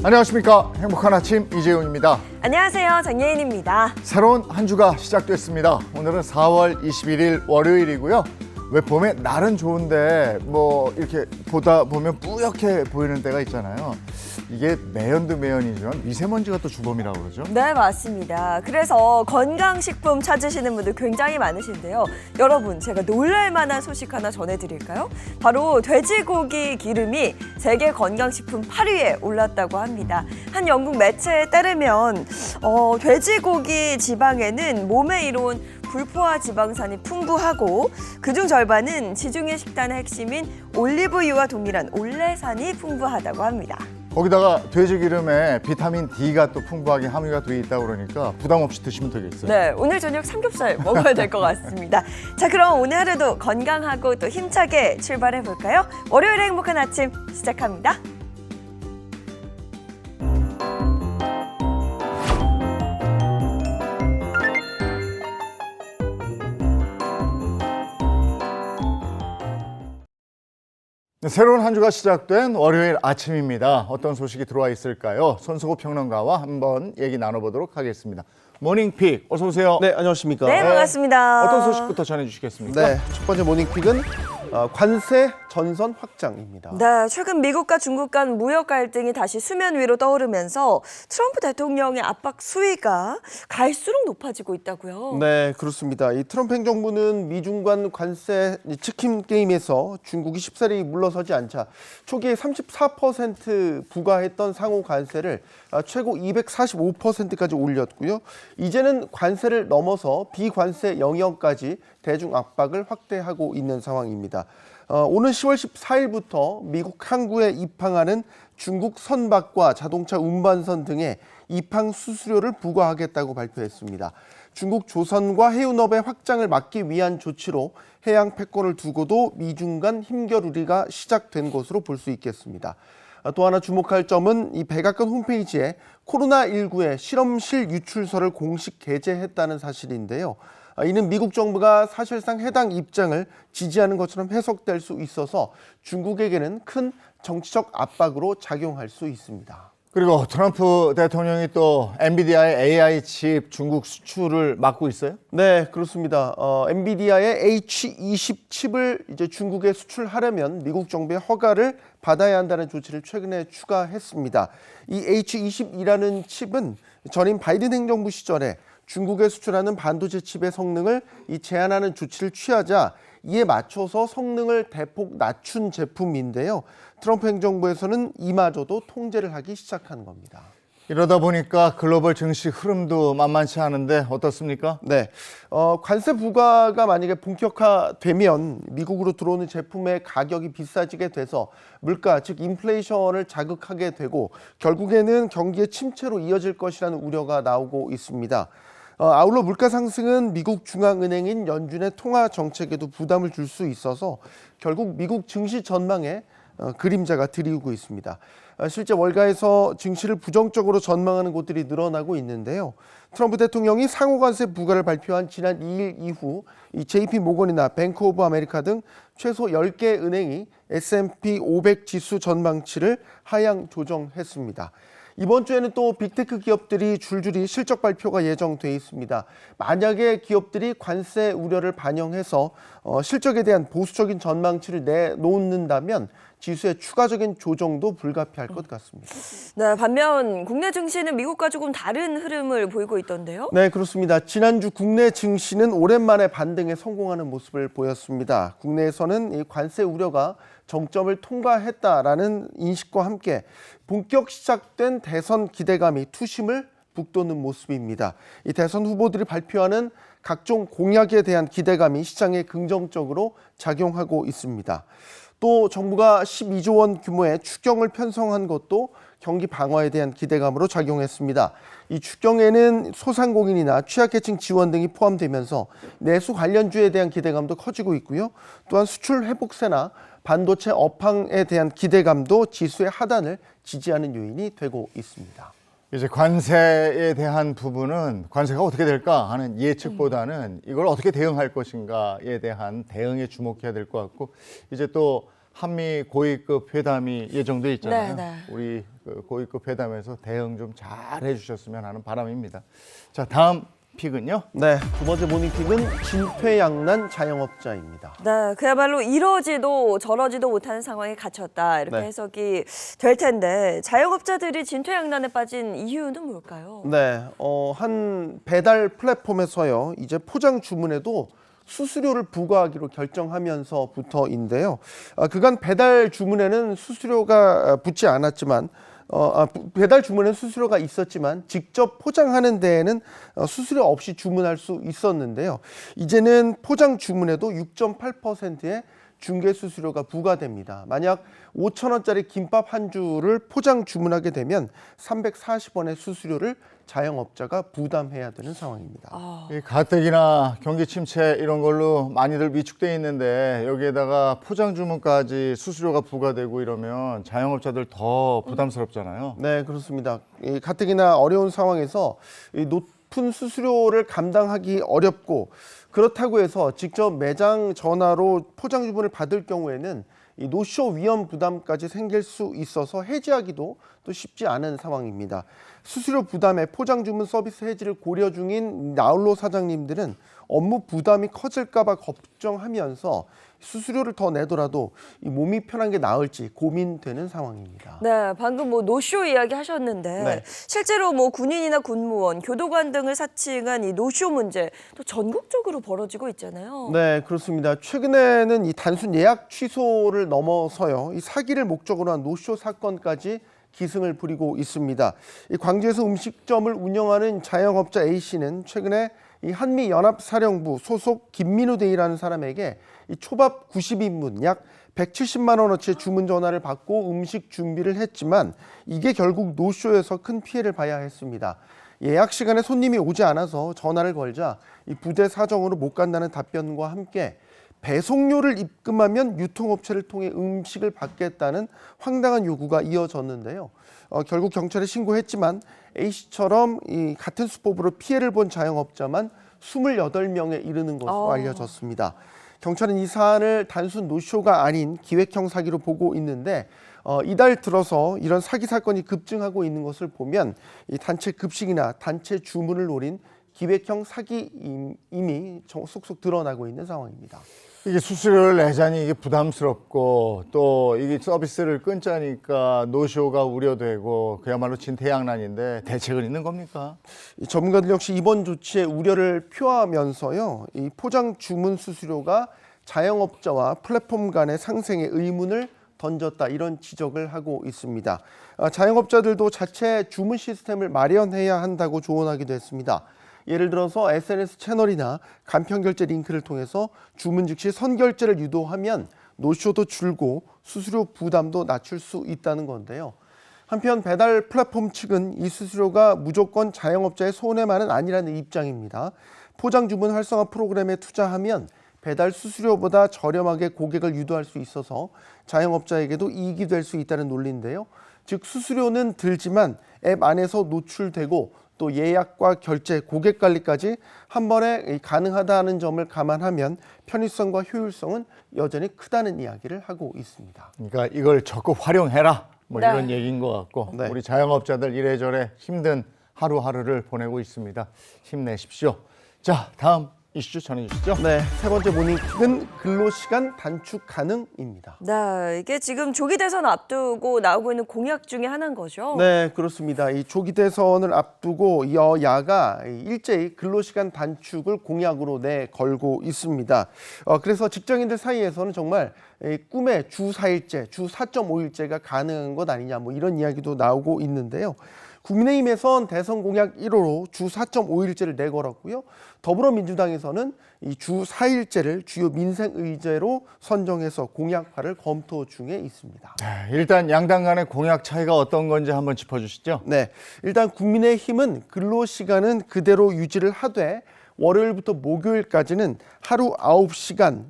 안녕하십니까. 행복한 아침 이재용입니다. 안녕하세요. 정예인입니다. 새로운 한 주가 시작됐습니다. 오늘은 4월 21일 월요일이고요. 왜 봄에 날은 좋은데 뭐 이렇게 보다 보면 뿌옇게 보이는 때가 있잖아요. 이게 매연도 매연이지만 미세먼지가 또 주범이라고 그러죠. 네, 맞습니다. 그래서 건강식품 찾으시는 분들 굉장히 많으신데요. 여러분, 제가 놀랄만한 소식 하나 전해드릴까요? 바로 돼지고기 기름이 세계 건강식품 8위에 올랐다고 합니다. 한 영국 매체에 따르면 돼지고기 지방에는 몸에 이로운 불포화 지방산이 풍부하고 그중 절반은 지중해 식단의 핵심인 올리브유와 동일한 올레산이 풍부하다고 합니다. 거기다가 돼지 기름에 비타민 D가 또 풍부하게 함유가 되어 있다고 그러니까 부담 없이 드시면 되겠어요. 네, 오늘 저녁 삼겹살 먹어야 될 것 같습니다. 자, 그럼 오늘 하루도 건강하고 또 힘차게 출발해 볼까요? 월요일에 행복한 아침 시작합니다. 새로운 한 주가 시작된 월요일 아침입니다. 어떤 소식이 들어와 있을까요? 손석구 평론가와 한번 얘기 나눠보도록 하겠습니다. 모닝픽 어서 오세요. 네, 안녕하십니까. 네, 반갑습니다. 어떤 소식부터 전해주시겠습니까? 네, 첫 번째 모닝픽은 관세 전선 확장입니다. 네, 최근 미국과 중국 간 무역 갈등이 다시 수면 위로 떠오르면서 트럼프 대통령의 압박 수위가 갈수록 높아지고 있다고요. 네, 그렇습니다. 이 트럼프 행정부는 미중 간 관세 치킨 게임에서 중국이 쉽사리 물러서지 않자 초기에 34% 부과했던 상호 관세를 최고 245%까지 올렸고요. 이제는 관세를 넘어서 비관세 영역까지 대중 압박을 확대하고 있는 상황입니다. 오는 10월 14일부터 미국 항구에 입항하는 중국 선박과 자동차 운반선 등의 입항 수수료를 부과하겠다고 발표했습니다. 중국 조선과 해운업의 확장을 막기 위한 조치로 해양 패권을 두고도 미중 간 힘겨루기가 시작된 것으로 볼 수 있겠습니다. 또 하나 주목할 점은 이 백악관 홈페이지에 코로나19의 실험실 유출서를 공식 게재했다는 사실인데요. 이는 미국 정부가 사실상 해당 입장을 지지하는 것처럼 해석될 수 있어서 중국에게는 큰 정치적 압박으로 작용할 수 있습니다. 그리고 트럼프 대통령이 또 엔비디아의 AI 칩 중국 수출을 막고 있어요? 네, 그렇습니다. 엔비디아의 H20 칩을 이제 중국에 수출하려면 미국 정부의 허가를 받아야 한다는 조치를 최근에 추가했습니다. 이 H20이라는 칩은 전임 바이든 행정부 시절에 중국에 수출하는 반도체 칩의 성능을 제한하는 조치를 취하자 이에 맞춰서 성능을 대폭 낮춘 제품인데요. 트럼프 행정부에서는 이마저도 통제를 하기 시작한 겁니다. 이러다 보니까 글로벌 증시 흐름도 만만치 않은데 어떻습니까? 네, 관세 부과가 만약에 본격화되면 미국으로 들어오는 제품의 가격이 비싸지게 돼서 물가, 즉 인플레이션을 자극하게 되고 결국에는 경기의 침체로 이어질 것이라는 우려가 나오고 있습니다. 아울러 물가 상승은 미국 중앙은행인 연준의 통화 정책에도 부담을 줄 수 있어서 결국 미국 증시 전망에 그림자가 드리우고 있습니다. 실제 월가에서 증시를 부정적으로 전망하는 곳들이 늘어나고 있는데요. 트럼프 대통령이 상호관세 부과를 발표한 지난 2일 이후 이 JP 모건이나 뱅크 오브 아메리카 등 최소 10개 은행이 S&P 500 지수 전망치를 하향 조정했습니다. 이번 주에는 또 빅테크 기업들이 줄줄이 실적 발표가 예정돼 있습니다. 만약에 기업들이 관세 우려를 반영해서 실적에 대한 보수적인 전망치를 내놓는다면 지수의 추가적인 조정도 불가피할 것 같습니다. 네, 반면 국내 증시는 미국과 조금 다른 흐름을 보이고 있던데요. 네, 그렇습니다. 지난주 국내 증시는 오랜만에 반등에 성공하는 모습을 보였습니다. 국내에서는 이 관세 우려가 정점을 통과했다라는 인식과 함께 본격 시작된 대선 기대감이 투심을 북돋는 모습입니다. 이 대선 후보들이 발표하는 각종 공약에 대한 기대감이 시장에 긍정적으로 작용하고 있습니다. 또 정부가 12조 원 규모의 추경을 편성한 것도 경기 방어에 대한 기대감으로 작용했습니다. 이 추경에는 소상공인이나 취약계층 지원 등이 포함되면서 내수 관련주에 대한 기대감도 커지고 있고요. 또한 수출 회복세나 반도체 업황에 대한 기대감도 지수의 하단을 지지하는 요인이 되고 있습니다. 이제 관세에 대한 부분은 관세가 어떻게 될까 하는 예측보다는 이걸 어떻게 대응할 것인가에 대한 대응에 주목해야 될 것 같고, 이제 또 한미 고위급 회담이 예정돼 있잖아요. 네, 네. 우리 그 고위급 회담에서 대응 좀 잘 해주셨으면 하는 바람입니다. 자, 다음 픽은요. 네, 두 번째 모닝픽은 진퇴양난 자영업자입니다. 네, 그야말로 이러지도 저러지도 못하는 상황에 갇혔다 이렇게 네. 해석이 될 텐데 자영업자들이 진퇴양난에 빠진 이유는 뭘까요? 네, 한 배달 플랫폼에서요, 이제 포장 주문에도 수수료를 부과하기로 결정하면서부터인데요. 그간 배달 주문에는 수수료가 붙지 않았지만 배달 주문에는 수수료가 있었지만 직접 포장하는 데에는 수수료 없이 주문할 수 있었는데요. 이제는 포장 주문에도 6.8%의 중개 수수료가 부과됩니다. 만약 5,000원짜리 김밥 한 줄을 포장 주문하게 되면 340원의 수수료를 자영업자가 부담해야 되는 상황입니다. 이 가뜩이나 경기 침체 이런 걸로 많이들 위축돼 있는데 여기에다가 포장 주문까지 수수료가 부과되고 이러면 자영업자들 더 부담스럽잖아요. 네, 그렇습니다. 이 가뜩이나 어려운 상황에서 이 높은 수수료를 감당하기 어렵고 그렇다고 해서 직접 매장 전화로 포장 주문을 받을 경우에는 이 노쇼 위험 부담까지 생길 수 있어서 해지하기도 또 쉽지 않은 상황입니다. 수수료 부담에 포장 주문 서비스 해지를 고려 중인 나홀로 사장님들은 업무 부담이 커질까 봐 걱정하면서 수수료를 더 내더라도 이 몸이 편한 게 나을지 고민되는 상황입니다. 네, 방금 뭐 노쇼 이야기 하셨는데 네. 실제로 뭐 군인이나 군무원, 교도관 등을 사칭한 이 노쇼 문제 또 전국적으로 벌어지고 있잖아요. 네, 그렇습니다. 최근에는 이 단순 예약 취소를 넘어서요, 이 사기를 목적으로 한 노쇼 사건까지 기승을 부리고 있습니다. 이 광주에서 음식점을 운영하는 자영업자 A 씨는 최근에 이 한미연합사령부 소속 김민우 대위라는 사람에게 이 초밥 90인분 약 170만 원어치의 주문 전화를 받고 음식 준비를 했지만 이게 결국 노쇼에서 큰 피해를 봐야 했습니다. 예약 시간에 손님이 오지 않아서 전화를 걸자 이 부대 사정으로 못 간다는 답변과 함께 배송료를 입금하면 유통업체를 통해 음식을 받겠다는 황당한 요구가 이어졌는데요. 결국 경찰에 신고했지만 A씨처럼 이 같은 수법으로 피해를 본 자영업자만 28명에 이르는 것으로 알려졌습니다. 경찰은 이 사안을 단순 노쇼가 아닌 기획형 사기로 보고 있는데 이달 들어서 이런 사기 사건이 급증하고 있는 것을 보면 이 단체 급식이나 단체 주문을 노린 기획형 사기 이미 속속 드러나고 있는 상황입니다. 이게 수수료를 내자니 이게 부담스럽고 또 이게 서비스를 끊자니까 노쇼가 우려되고 그야말로 진퇴양난인데 대책은 있는 겁니까? 이 전문가들 역시 이번 조치에 우려를 표하면서요, 이 포장 주문 수수료가 자영업자와 플랫폼 간의 상생에 의문을 던졌다 이런 지적을 하고 있습니다. 자영업자들도 자체 주문 시스템을 마련해야 한다고 조언하기도 했습니다. 예를 들어서 SNS 채널이나 간편결제 링크를 통해서 주문 즉시 선결제를 유도하면 노쇼도 줄고 수수료 부담도 낮출 수 있다는 건데요. 한편 배달 플랫폼 측은 이 수수료가 무조건 자영업자의 손해만은 아니라는 입장입니다. 포장 주문 활성화 프로그램에 투자하면 배달 수수료보다 저렴하게 고객을 유도할 수 있어서 자영업자에게도 이익이 될 수 있다는 논리인데요. 즉 수수료는 들지만 앱 안에서 노출되고 또 예약과 결제, 고객 관리까지 한 번에 가능하다는 점을 감안하면 편의성과 효율성은 여전히 크다는 이야기를 하고 있습니다. 그러니까 이걸 적극 활용해라 뭐 네. 이런 얘기인 것 같고 네. 우리 자영업자들 이래저래 힘든 하루하루를 보내고 있습니다. 힘내십시오. 자, 다음 이슈 전해주시죠. 네, 세 번째 모닝픽은 근로시간 단축 가능입니다. 네, 이게 지금 조기 대선 앞두고 나오고 있는 공약 중에 하나인 거죠. 네, 그렇습니다. 이 조기 대선을 앞두고 여야가 일제히 근로시간 단축을 공약으로 내걸고 있습니다. 그래서 직장인들 사이에서는 정말 꿈의 주 4일제, 주 4.5일제가 가능한 것 아니냐 뭐 이런 이야기도 나오고 있는데요. 국민의힘에선 대선 공약 1호로 주 4.5일제를 내걸었고요. 더불어민주당에서는 이 주 4일제를 주요 민생 의제로 선정해서 공약화를 검토 중에 있습니다. 일단 양당 간의 공약 차이가 어떤 건지 한번 짚어주시죠. 네, 일단 국민의힘은 근로시간은 그대로 유지를 하되 월요일부터 목요일까지는 하루 9시간,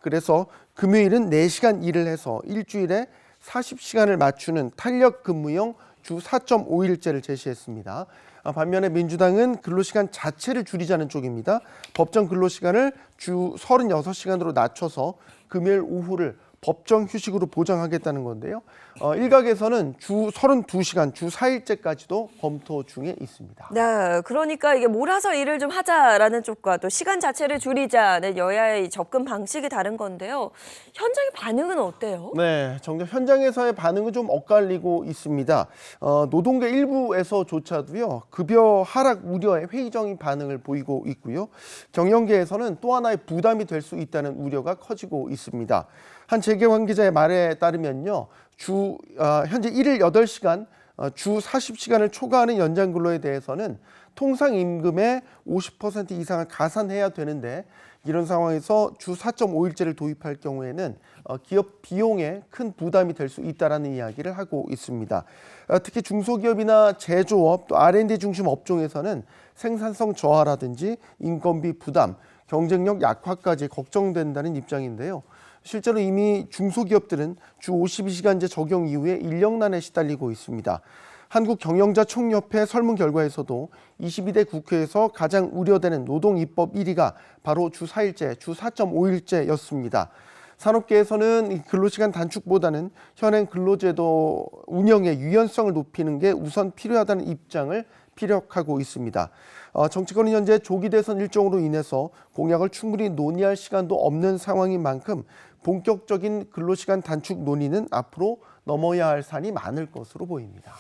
그래서 금요일은 4시간 일을 해서 일주일에 40시간을 맞추는 탄력 근무형 주 4.5일제를 제시했습니다. 반면에 민주당은 근로시간 자체를 줄이자는 쪽입니다. 법정 근로시간을 주 36시간으로 낮춰서 금요일 오후를 법정 휴식으로 보장하겠다는 건데요. 일각에서는 주 32시간, 주 4일째까지도 검토 중에 있습니다. 네, 그러니까 이게 몰아서 일을 좀 하자라는 쪽과 또 시간 자체를 줄이자는 여야의 접근 방식이 다른 건데요. 현장의 반응은 어때요? 네, 정작 현장에서의 반응은 좀 엇갈리고 있습니다. 노동계 일부에서조차도요, 급여 하락 우려에 회의적인 반응을 보이고 있고요. 경영계에서는 또 하나의 부담이 될 수 있다는 우려가 커지고 있습니다. 한 재계 관계자의 말에 따르면요, 현재 1일 8시간, 주 40시간을 초과하는 연장 근로에 대해서는 통상 임금의 50% 이상을 가산해야 되는데, 이런 상황에서 주 4.5일제를 도입할 경우에는 기업 비용에 큰 부담이 될 수 있다는 이야기를 하고 있습니다. 특히 중소기업이나 제조업, 또 R&D 중심 업종에서는 생산성 저하라든지 인건비 부담, 경쟁력 약화까지 걱정된다는 입장인데요. 실제로 이미 중소기업들은 주 52시간제 적용 이후에 인력난에 시달리고 있습니다. 한국경영자총협회 설문 결과에서도 22대 국회에서 가장 우려되는 노동 입법 1위가 바로 주 4일제, 주 4.5일제였습니다. 산업계에서는 근로시간 단축보다는 현행 근로제도 운영의 유연성을 높이는 게 우선 필요하다는 입장을 피력하고 있습니다. 정치권은 현재 조기 대선 일정으로 인해서 공약을 충분히 논의할 시간도 없는 상황인 만큼 본격적인 근로시간 단축 논의는 앞으로 넘어야 할 산이 많을 것으로 보입니다.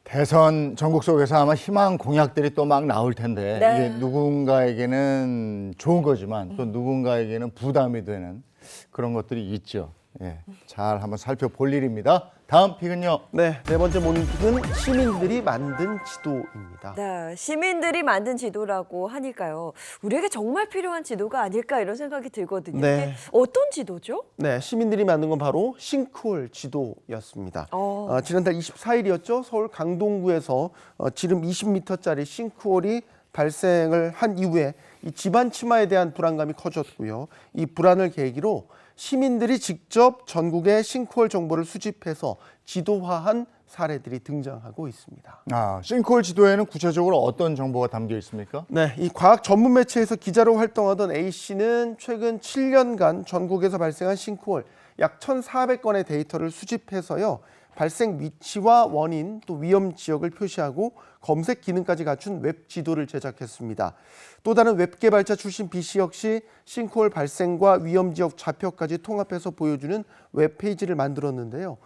대선 전국 속에서 아마 희망 공약들이 또 막 나올 텐데 네. 이게 누군가에게는 좋은 거지만 또 누군가에게는 부담이 되는 그런 것들이 있죠. 예, 잘 한번 살펴볼 일입니다. 다음 픽은요. 네, 네 번째 모닝픽은 시민들이 만든 지도입니다. 네, 시민들이 만든 지도라고 하니까요. 우리에게 정말 필요한 지도가 아닐까 이런 생각이 들거든요. 네. 이게 어떤 지도죠? 네, 시민들이 만든 건 바로 싱크홀 지도였습니다. 어. 지난달 24일이었죠. 서울 강동구에서 지름 20m짜리 싱크홀이 발생을 한 이후에 이 집안 침하에 대한 불안감이 커졌고요. 이 불안을 계기로 시민들이 직접 전국의 싱크홀 정보를 수집해서 지도화한 사례들이 등장하고 있습니다. 싱크홀 지도에는 구체적으로 어떤 정보가 담겨 있습니까? 네, 이 과학 전문 매체에서 기자로 활동하던 A 씨는 최근 7년간 전국에서 발생한 싱크홀 약 1,400건의 데이터를 수집해서요. 발생 위치와 원인, 또 위험 지역을 표시하고 검색 기능까지 갖춘 웹 지도를 제작했습니다. 또 다른 웹 개발자 출신 B 씨 역시 싱크홀 발생과 위험 지역 좌표까지 통합해서 보여주는 웹 페이지를 만들었는데요.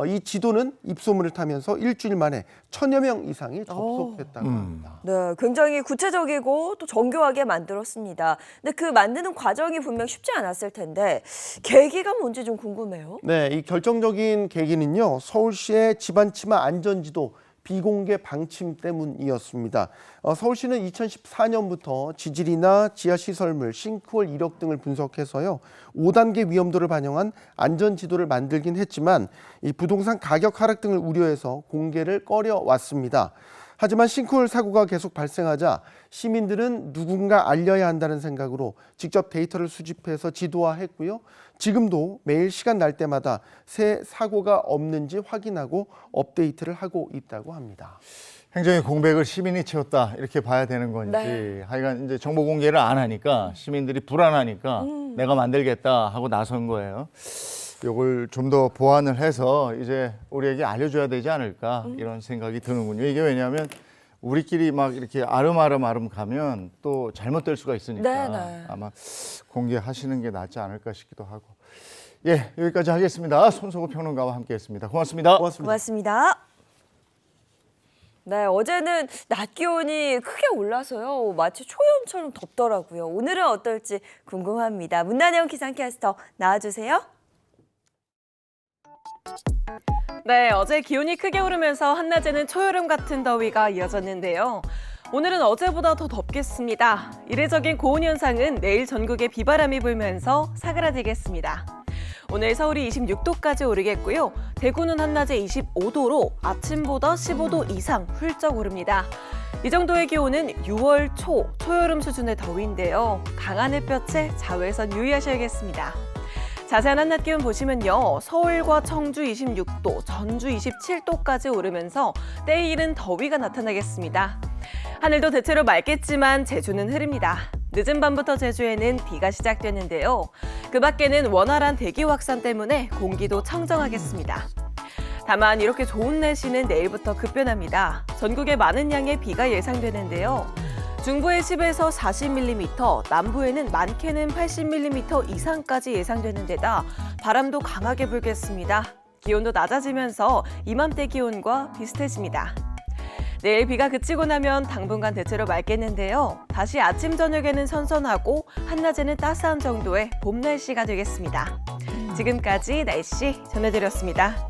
이 지도는 입소문을 타면서 일주일 만에 1,000여 명 이상이 접속했다고 합니다. 네, 굉장히 구체적이고 또 정교하게 만들었습니다. 근데 그 만드는 과정이 분명 쉽지 않았을 텐데 계기가 뭔지 좀 궁금해요. 네, 이 결정적인 계기는요. 서울시의 집안 침하 안전지도 비공개 방침 때문이었습니다. 서울시는 2014년부터 지질이나 지하시설물, 싱크홀 이력 등을 분석해서요. 5단계 위험도를 반영한 안전지도를 만들긴 했지만 이 부동산 가격 하락 등을 우려해서 공개를 꺼려왔습니다. 하지만 싱크홀 사고가 계속 발생하자 시민들은 누군가 알려야 한다는 생각으로 직접 데이터를 수집해서 지도화했고요. 지금도 매일 시간 날 때마다 새 사고가 없는지 확인하고 업데이트를 하고 있다고 합니다. 행정의 공백을 시민이 채웠다 이렇게 봐야 되는 건지 네. 하여간 이제 정보 공개를 안 하니까 시민들이 불안하니까 내가 만들겠다 하고 나선 거예요. 이걸 좀 더 보완을 해서 이제 우리에게 알려줘야 되지 않을까 이런 생각이 드는군요. 이게 왜냐하면 우리끼리 막 이렇게 아름아름 가면 또 잘못될 수가 있으니까 네네. 아마 공개하시는 게 낫지 않을까 싶기도 하고. 예, 여기까지 하겠습니다. 손석구 평론가와 함께했습니다. 고맙습니다. 고맙습니다. 네, 어제는 낮 기온이 크게 올라서요. 마치 초여름처럼 덥더라고요. 오늘은 어떨지 궁금합니다. 문난영 기상캐스터 나와주세요. 네, 어제 기온이 크게 오르면서 한낮에는 초여름 같은 더위가 이어졌는데요. 오늘은 어제보다 더 덥겠습니다. 이례적인 고온 현상은 내일 전국에 비바람이 불면서 사그라들겠습니다. 오늘 서울이 26도까지 오르겠고요. 대구는 한낮에 25도로 아침보다 15도 이상 훌쩍 오릅니다. 이 정도의 기온은 6월 초여름 수준의 더위인데요. 강한 햇볕에 자외선 유의하셔야겠습니다. 자세한 한낮 기온 보시면요. 서울과 청주 26도, 전주 27도까지 오르면서 때에 이른 더위가 나타나겠습니다. 하늘도 대체로 맑겠지만 제주는 흐립니다. 늦은 밤부터 제주에는 비가 시작됐는데요. 그 밖에는 원활한 대기 확산 때문에 공기도 청정하겠습니다. 다만 이렇게 좋은 날씨는 내일부터 급변합니다. 전국에 많은 양의 비가 예상되는데요. 중부에 10에서 40mm, 남부에는 많게는 80mm 이상까지 예상되는 데다 바람도 강하게 불겠습니다. 기온도 낮아지면서 이맘때 기온과 비슷해집니다. 내일 비가 그치고 나면 당분간 대체로 맑겠는데요. 다시 아침, 저녁에는 선선하고 한낮에는 따스한 정도의 봄 날씨가 되겠습니다. 지금까지 날씨 전해드렸습니다.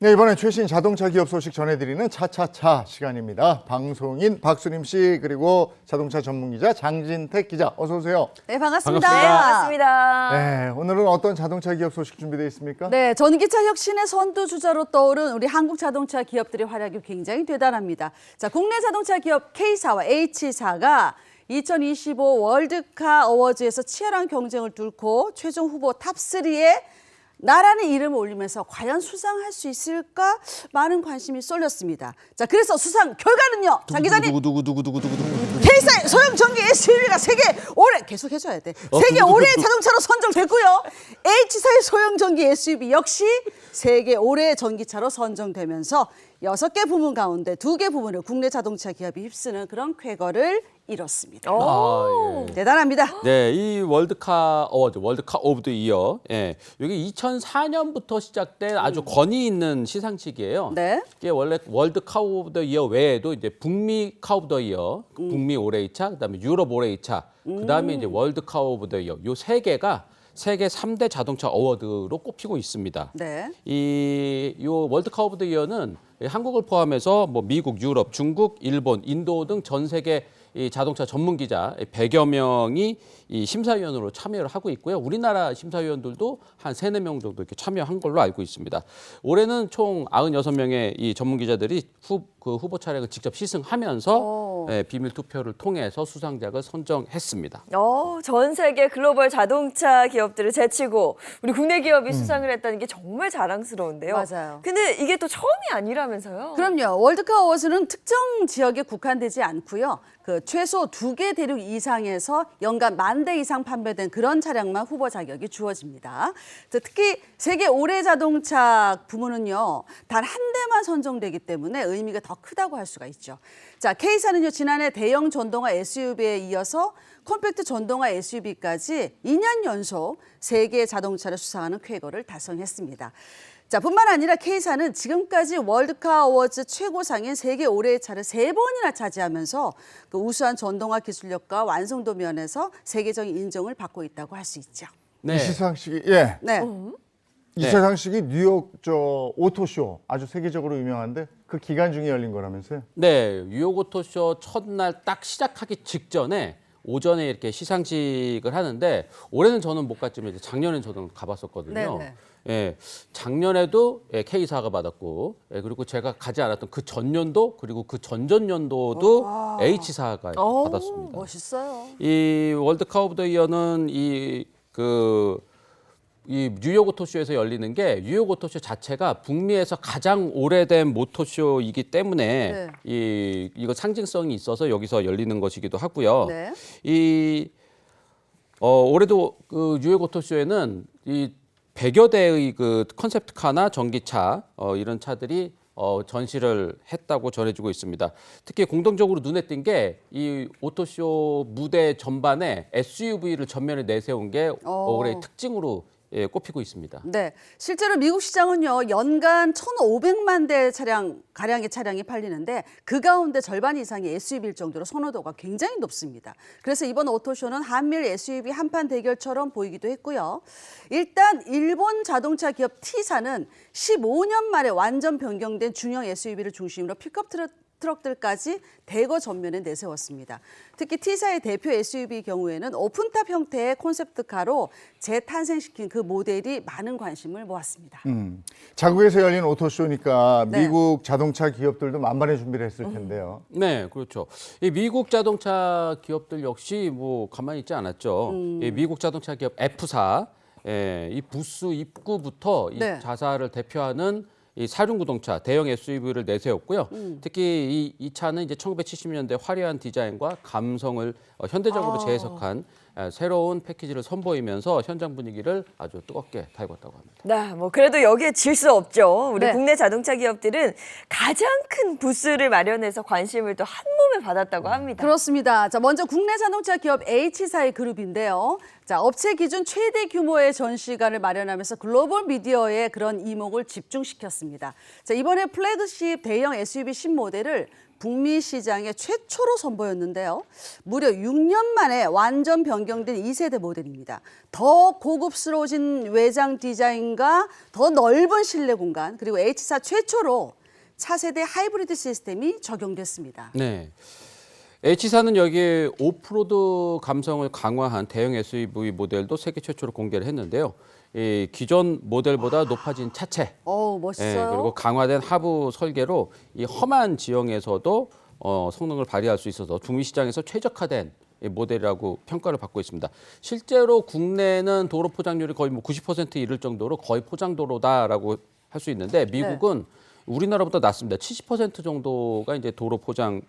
네, 이번엔 최신 자동차 기업 소식 전해드리는 차차차 시간입니다. 방송인 박수림 씨 그리고 자동차 전문기자 장진택 기자 어서 오세요. 네, 반갑습니다. 네, 반갑습니다. 네, 오늘은 어떤 자동차 기업 소식 준비되어 있습니까? 네, 전기차 혁신의 선두주자로 떠오른 우리 한국 자동차 기업들의 활약이 굉장히 대단합니다. 자, 국내 자동차 기업 K사와 H사가 2025 월드카 어워즈에서 치열한 경쟁을 뚫고 최종 후보 탑3에 나라는 이름을 올리면서 과연 수상할 수 있을까? 많은 관심이 쏠렸습니다. 자, 그래서 수상 결과는요. 장 기자님. K사의 소형 전기 SUV가 세계 올해 계속 해줘야 돼. 세계 올해의 자동차로 선정됐고요. H사의 소형 전기 SUV 역시 세계 올해의 전기차로 선정되면서 6개 부문 가운데 2개 부문을 국내 자동차 기업이 휩쓰는 그런 쾌거를 이뤘습니다. 아, 예. 대단합니다. 네, 이 월드카 어워드, 월드카 오브 더 이어. 예. 이게 2004년부터 시작된 아주 권위 있는 시상식이에요. 네. 이게 원래 월드카 오브 더 이어 외에도 이제 북미 카 오브 더 이어, 북미 올해의 차, 그다음에 유럽 올해의 차, 그다음에 이제 월드카 오브 더 이어. 요 세 개가 세계 3대 자동차 어워드로 꼽히고 있습니다. 네. 요 월드카 오브 더 이어는 한국을 포함해서 뭐 미국, 유럽, 중국, 일본, 인도 등 전 세계 이 자동차 전문 기자 100여 명이 이 심사위원으로 참여를 하고 있고요. 우리나라 심사위원들도 한 3, 4명 정도 이렇게 참여한 걸로 알고 있습니다. 올해는 총 96명의 이 전문 기자들이 후보 차량을 직접 시승하면서 비밀 투표를 통해서 수상작을 선정했습니다. 전 세계 글로벌 자동차 기업들을 제치고 우리 국내 기업이 수상을 했다는 게 정말 자랑스러운데요. 맞아요. 근데 이게 또 처음이 아니라면서요? 그럼요. 월드카 어워즈는 특정 지역에 국한되지 않고요. 그 최소 2개 대륙 이상에서 연간 10,000대 이상 판매된 그런 차량만 후보 자격이 주어집니다. 특히 세계 올해 자동차 부문은요. 단 한 대만 선정되기 때문에 의미가 더 크다고 할 수가 있죠. 자, K사는요. 지난해 대형 전동화 SUV에 이어서 컴팩트 전동화 SUV까지 2년 연속 세계 자동차를 수상하는 쾌거를 달성했습니다. 자, 뿐만 아니라 K사는 지금까지 월드카 어워즈 최고상인 세계 올해의 차를 3번이나 차지하면서 그 우수한 전동화 기술력과 완성도 면에서 세계적인 인정을 받고 있다고 할 수 있죠. 네. 이 시상식이 예. 네. 이 네. 시상식이 뉴욕 오토쇼 아주 세계적으로 유명한데 그 기간 중에 열린 거라면서요? 네, 뉴욕 오토쇼 첫날 딱 시작하기 직전에 오전에 이렇게 시상식을 하는데 올해는 저는 못 갔지만 이제 작년엔 저는 가봤었거든요. 네네. 예, 작년에도 K사가 받았고, 그리고 제가 가지 않았던 그 전년도 그리고 그 전전년도도 H사가 받았습니다. 멋있어요. 이 월드카 오브 더 이어는 이 뉴욕 오토쇼에서 열리는 게 뉴욕 오토쇼 자체가 북미에서 가장 오래된 모토쇼이기 때문에 이거 상징성이 있어서 여기서 열리는 것이기도 하고요. 네. 올해도 그 뉴욕 오토쇼에는 이 100여 대의 그 컨셉트카나 전기차 이런 차들이 전시를 했다고 전해지고 있습니다. 특히 공통적으로 눈에 띈 게 이 오토쇼 무대 전반에 SUV를 전면에 내세운 게 올해의 특징으로 꼽히고 있습니다. 네, 실제로 미국 시장은요 연간 1,500만 대 가량의 차량이 팔리는데 그 가운데 절반 이상이 SUV일 정도로 선호도가 굉장히 높습니다. 그래서 이번 오토쇼는 한미일 SUV 한판 대결처럼 보이기도 했고요. 일단 일본 자동차 기업 T사는 15년 만에 완전 변경된 중형 SUV를 중심으로 픽업 트럭 트럭들까지 대거 전면에 내세웠습니다. 특히 T사의 대표 SUV 경우에는 오픈탑 형태의 콘셉트카로 재탄생시킨 그 모델이 많은 관심을 모았습니다. 자국에서 열린 오토쇼니까 네. 미국 자동차 기업들도 만반의 준비를 했을 텐데요. 네, 그렇죠. 이 미국 자동차 기업들 역시 뭐 가만히 있지 않았죠. 이 미국 자동차 기업 F사 이 부스 입구부터 이 네. 자사를 대표하는 이 사륜구동차 대형 SUV를 내세웠고요. 특히 이 차는 이제 1970년대 화려한 디자인과 감성을 현대적으로 재해석한 새로운 패키지를 선보이면서 현장 분위기를 아주 뜨겁게 달궜다고 합니다. 네, 뭐 그래도 여기에 질 수 없죠. 우리 네. 국내 자동차 기업들은 가장 큰 부스를 마련해서 관심을 또 한 몸에 받았다고 합니다. 그렇습니다. 자, 먼저 국내 자동차 기업 H사의 그룹인데요. 자, 업체 기준 최대 규모의 전시관을 마련하면서 글로벌 미디어에 그런 이목을 집중시켰습니다. 자, 이번에 플래그십 대형 SUV 신모델을 북미 시장에 최초로 선보였는데요. 무려 6년 만에 완전 변경된 2세대 모델입니다. 더 고급스러워진 외장 디자인과 더 넓은 실내 공간, 그리고 H사 최초로 차세대 하이브리드 시스템이 적용됐습니다. 네. H사는 여기에 오프로드 감성을 강화한 대형 SUV 모델도 세계 최초로 공개를 했는데요. 이 기존 모델보다 높아진 차체, 멋있어요. 그리고 강화된 하부 설계로 이 험한 지형에서도 성능을 발휘할 수 있어서 북미 시장에서 최적화된 이 모델이라고 평가를 받고 있습니다. 실제로 국내는 도로 포장률이 거의 뭐 90%에 이를 정도로 거의 포장도로다라고 할 수 있는데 미국은 우리나라보다 낮습니다. 70% 정도가 이제 도로 포장이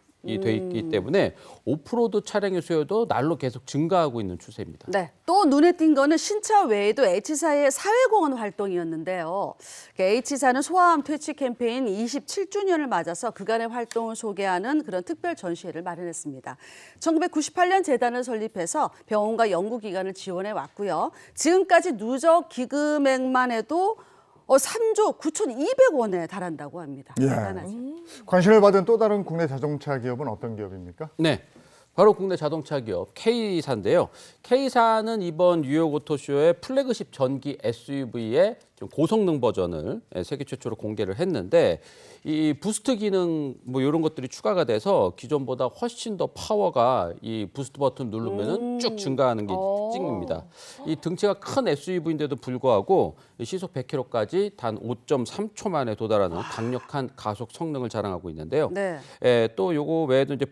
돼 있기 때문에 오프로드 차량의 수요도 날로 계속 증가하고 있는 추세입니다. 네, 또 눈에 띈 거는 신차 외에도 H사의 사회공헌 활동이었는데요. H사는 소아암 퇴치 캠페인 27주년을 맞아서 그간의 활동을 소개하는 그런 특별 전시회를 마련했습니다. 1998년 재단을 설립해서 병원과 연구기관을 지원해 왔고요. 지금까지 누적 기금액만 해도 3조 9,200원에 달한다고 합니다. 예. 대단하죠. 관심을 받은 또 다른 국내 자동차 기업은 어떤 기업입니까? 네, 바로 국내 자동차 기업 K사인데요. K사는 이번 뉴욕 오토쇼의 플래그십 전기 SUV의 좀 고성능 버전을 세계 최초로 공개를 했는데 이 부스트 기능 뭐 이런 것들이 추가가 돼서 기존보다 훨씬 더 파워가 이 부스트 버튼 누르면은 쭉 증가하는 게 특징입니다. 이 등치가 큰 SUV인데도 불구하고 시속 100km까지 단 5.3초 만에 도달하는 강력한 가속 성능을 자랑하고 있는데요. 네. 또 요거 외에도 이제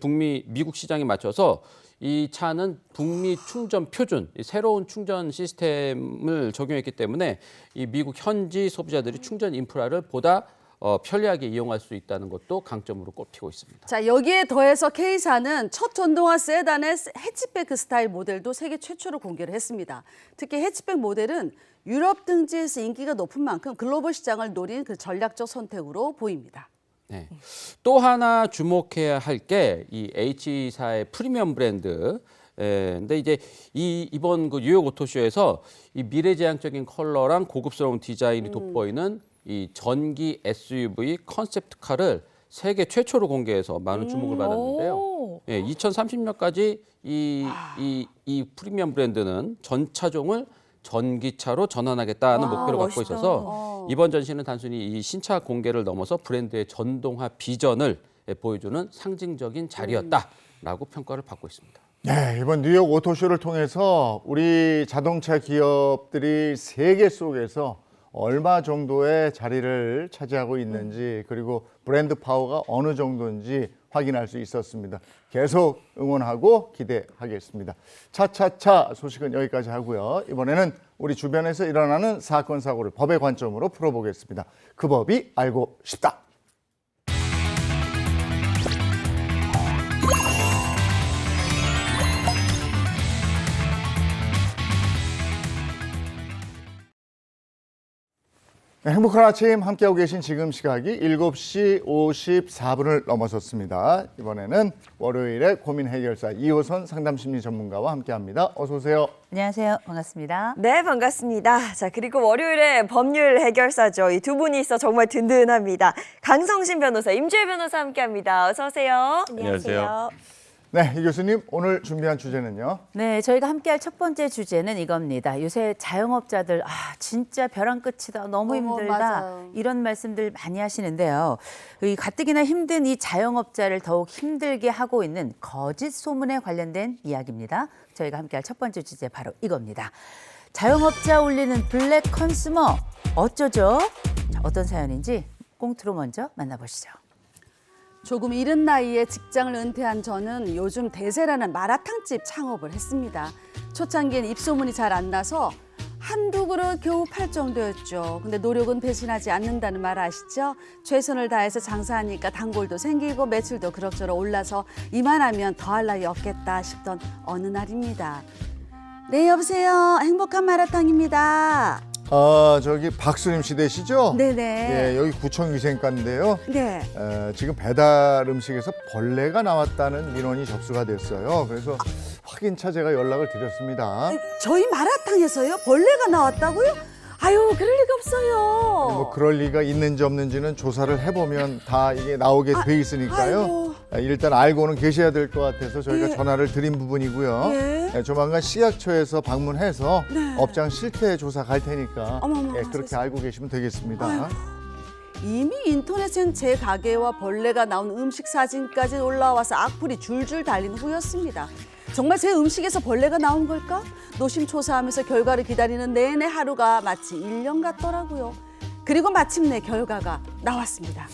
미국 시장에 맞춰서 이 차는 북미 충전 표준, 이 새로운 충전 시스템을 적용했기 때문에 이 미국 현지 소비자들이 충전 인프라를 보다 편리하게 이용할 수 있다는 것도 강점으로 꼽히고 있습니다. 자, 여기에 더해서 K사는 첫 전동화 세단의 해치백 스타일 모델도 세계 최초로 공개를 했습니다. 특히 해치백 모델은 유럽 등지에서 인기가 높은 만큼 글로벌 시장을 노린 그 전략적 선택으로 보입니다. 네. 또 하나 주목해야 할 게 이 H사의 프리미엄 브랜드. 근데 이제 이번 그 뉴욕 오토쇼에서 이 미래지향적인 컬러랑 고급스러운 디자인이 돋보이는 이 전기 SUV 컨셉트카를 세계 최초로 공개해서 많은 주목을 받았는데요. 2030년까지 이 프리미엄 브랜드는 전 차종을 전기차로 전환하겠다는 목표를 갖고 멋있다. 있어서 이번 전시는 단순히 이 신차 공개를 넘어서 브랜드의 전동화 비전을 보여주는 상징적인 자리였다라고 평가를 받고 있습니다. 네, 이번 뉴욕 오토쇼를 통해서 우리 자동차 기업들이 세계 속에서 얼마 정도의 자리를 차지하고 있는지 그리고 브랜드 파워가 어느 정도인지 확인할 수 있었습니다. 계속 응원하고 기대하겠습니다. 차차차 소식은 여기까지 하고요. 이번에는 우리 주변에서 일어나는 사건 사고를 법의 관점으로 풀어보겠습니다. 그 법이 알고 싶다. 네, 행복한 아침 함께하고 계신 지금 시각이 7시 54분을 넘어섰습니다. 이번에는 월요일에 고민 해결사 이호선 상담심리 전문가와 함께합니다. 어서 오세요. 안녕하세요. 반갑습니다. 네, 반갑습니다. 자, 그리고 월요일에 법률 해결사죠. 이 두 분이 있어 정말 든든합니다. 강성신 변호사, 임주혜 변호사 함께합니다. 어서 오세요. 안녕하세요. 네, 이 교수님 오늘 준비한 주제는요. 네, 저희가 함께할 첫 번째 주제는 이겁니다. 요새 자영업자들 진짜 벼랑 끝이다, 너무 힘들다 맞아요. 이런 말씀들 많이 하시는데요. 이 가뜩이나 힘든 이 자영업자를 더욱 힘들게 하고 있는 거짓 소문에 관련된 이야기입니다. 저희가 함께할 첫 번째 주제 바로 이겁니다. 자영업자 울리는 블랙 컨슈머 어쩌죠? 자, 어떤 사연인지 꽁트로 먼저 만나보시죠. 조금 이른 나이에 직장을 은퇴한 저는 요즘 대세라는 마라탕집 창업을 했습니다. 초창기엔 입소문이 잘 안 나서 한두 그릇 겨우 팔 정도였죠. 근데 노력은 배신하지 않는다는 말 아시죠? 최선을 다해서 장사하니까 단골도 생기고 매출도 그럭저럭 올라서 이만하면 더할 나위 없겠다 싶던 어느 날입니다. 네, 여보세요. 행복한 마라탕입니다. 저기 박수림 씨 되시죠? 네네. 예, 여기 구청위생과인데요. 네. 지금 배달 음식에서 벌레가 나왔다는 민원이 접수가 됐어요. 그래서 확인차 제가 연락을 드렸습니다. 저희 마라탕에서요? 벌레가 나왔다고요? 아유, 그럴 리가 없어요. 뭐 그럴 리가 있는지 없는지는 조사를 해보면 다 이게 나오게 돼 있으니까요. 아이고. 일단 알고는 계셔야 될 것 같아서 저희가 예. 전화를 드린 부분이고요. 예. 조만간 식약처에서 방문해서 업장 실태 조사 갈 테니까 어머머, 그렇게 세상에. 알고 계시면 되겠습니다. 아유. 이미 인터넷엔 제 가게와 벌레가 나온 음식 사진까지 올라와서 악플이 줄줄 달린 후였습니다. 정말 제 음식에서 벌레가 나온 걸까? 노심초사하면서 결과를 기다리는 내내 하루가 마치 1년 같더라고요. 그리고 마침내 결과가 나왔습니다.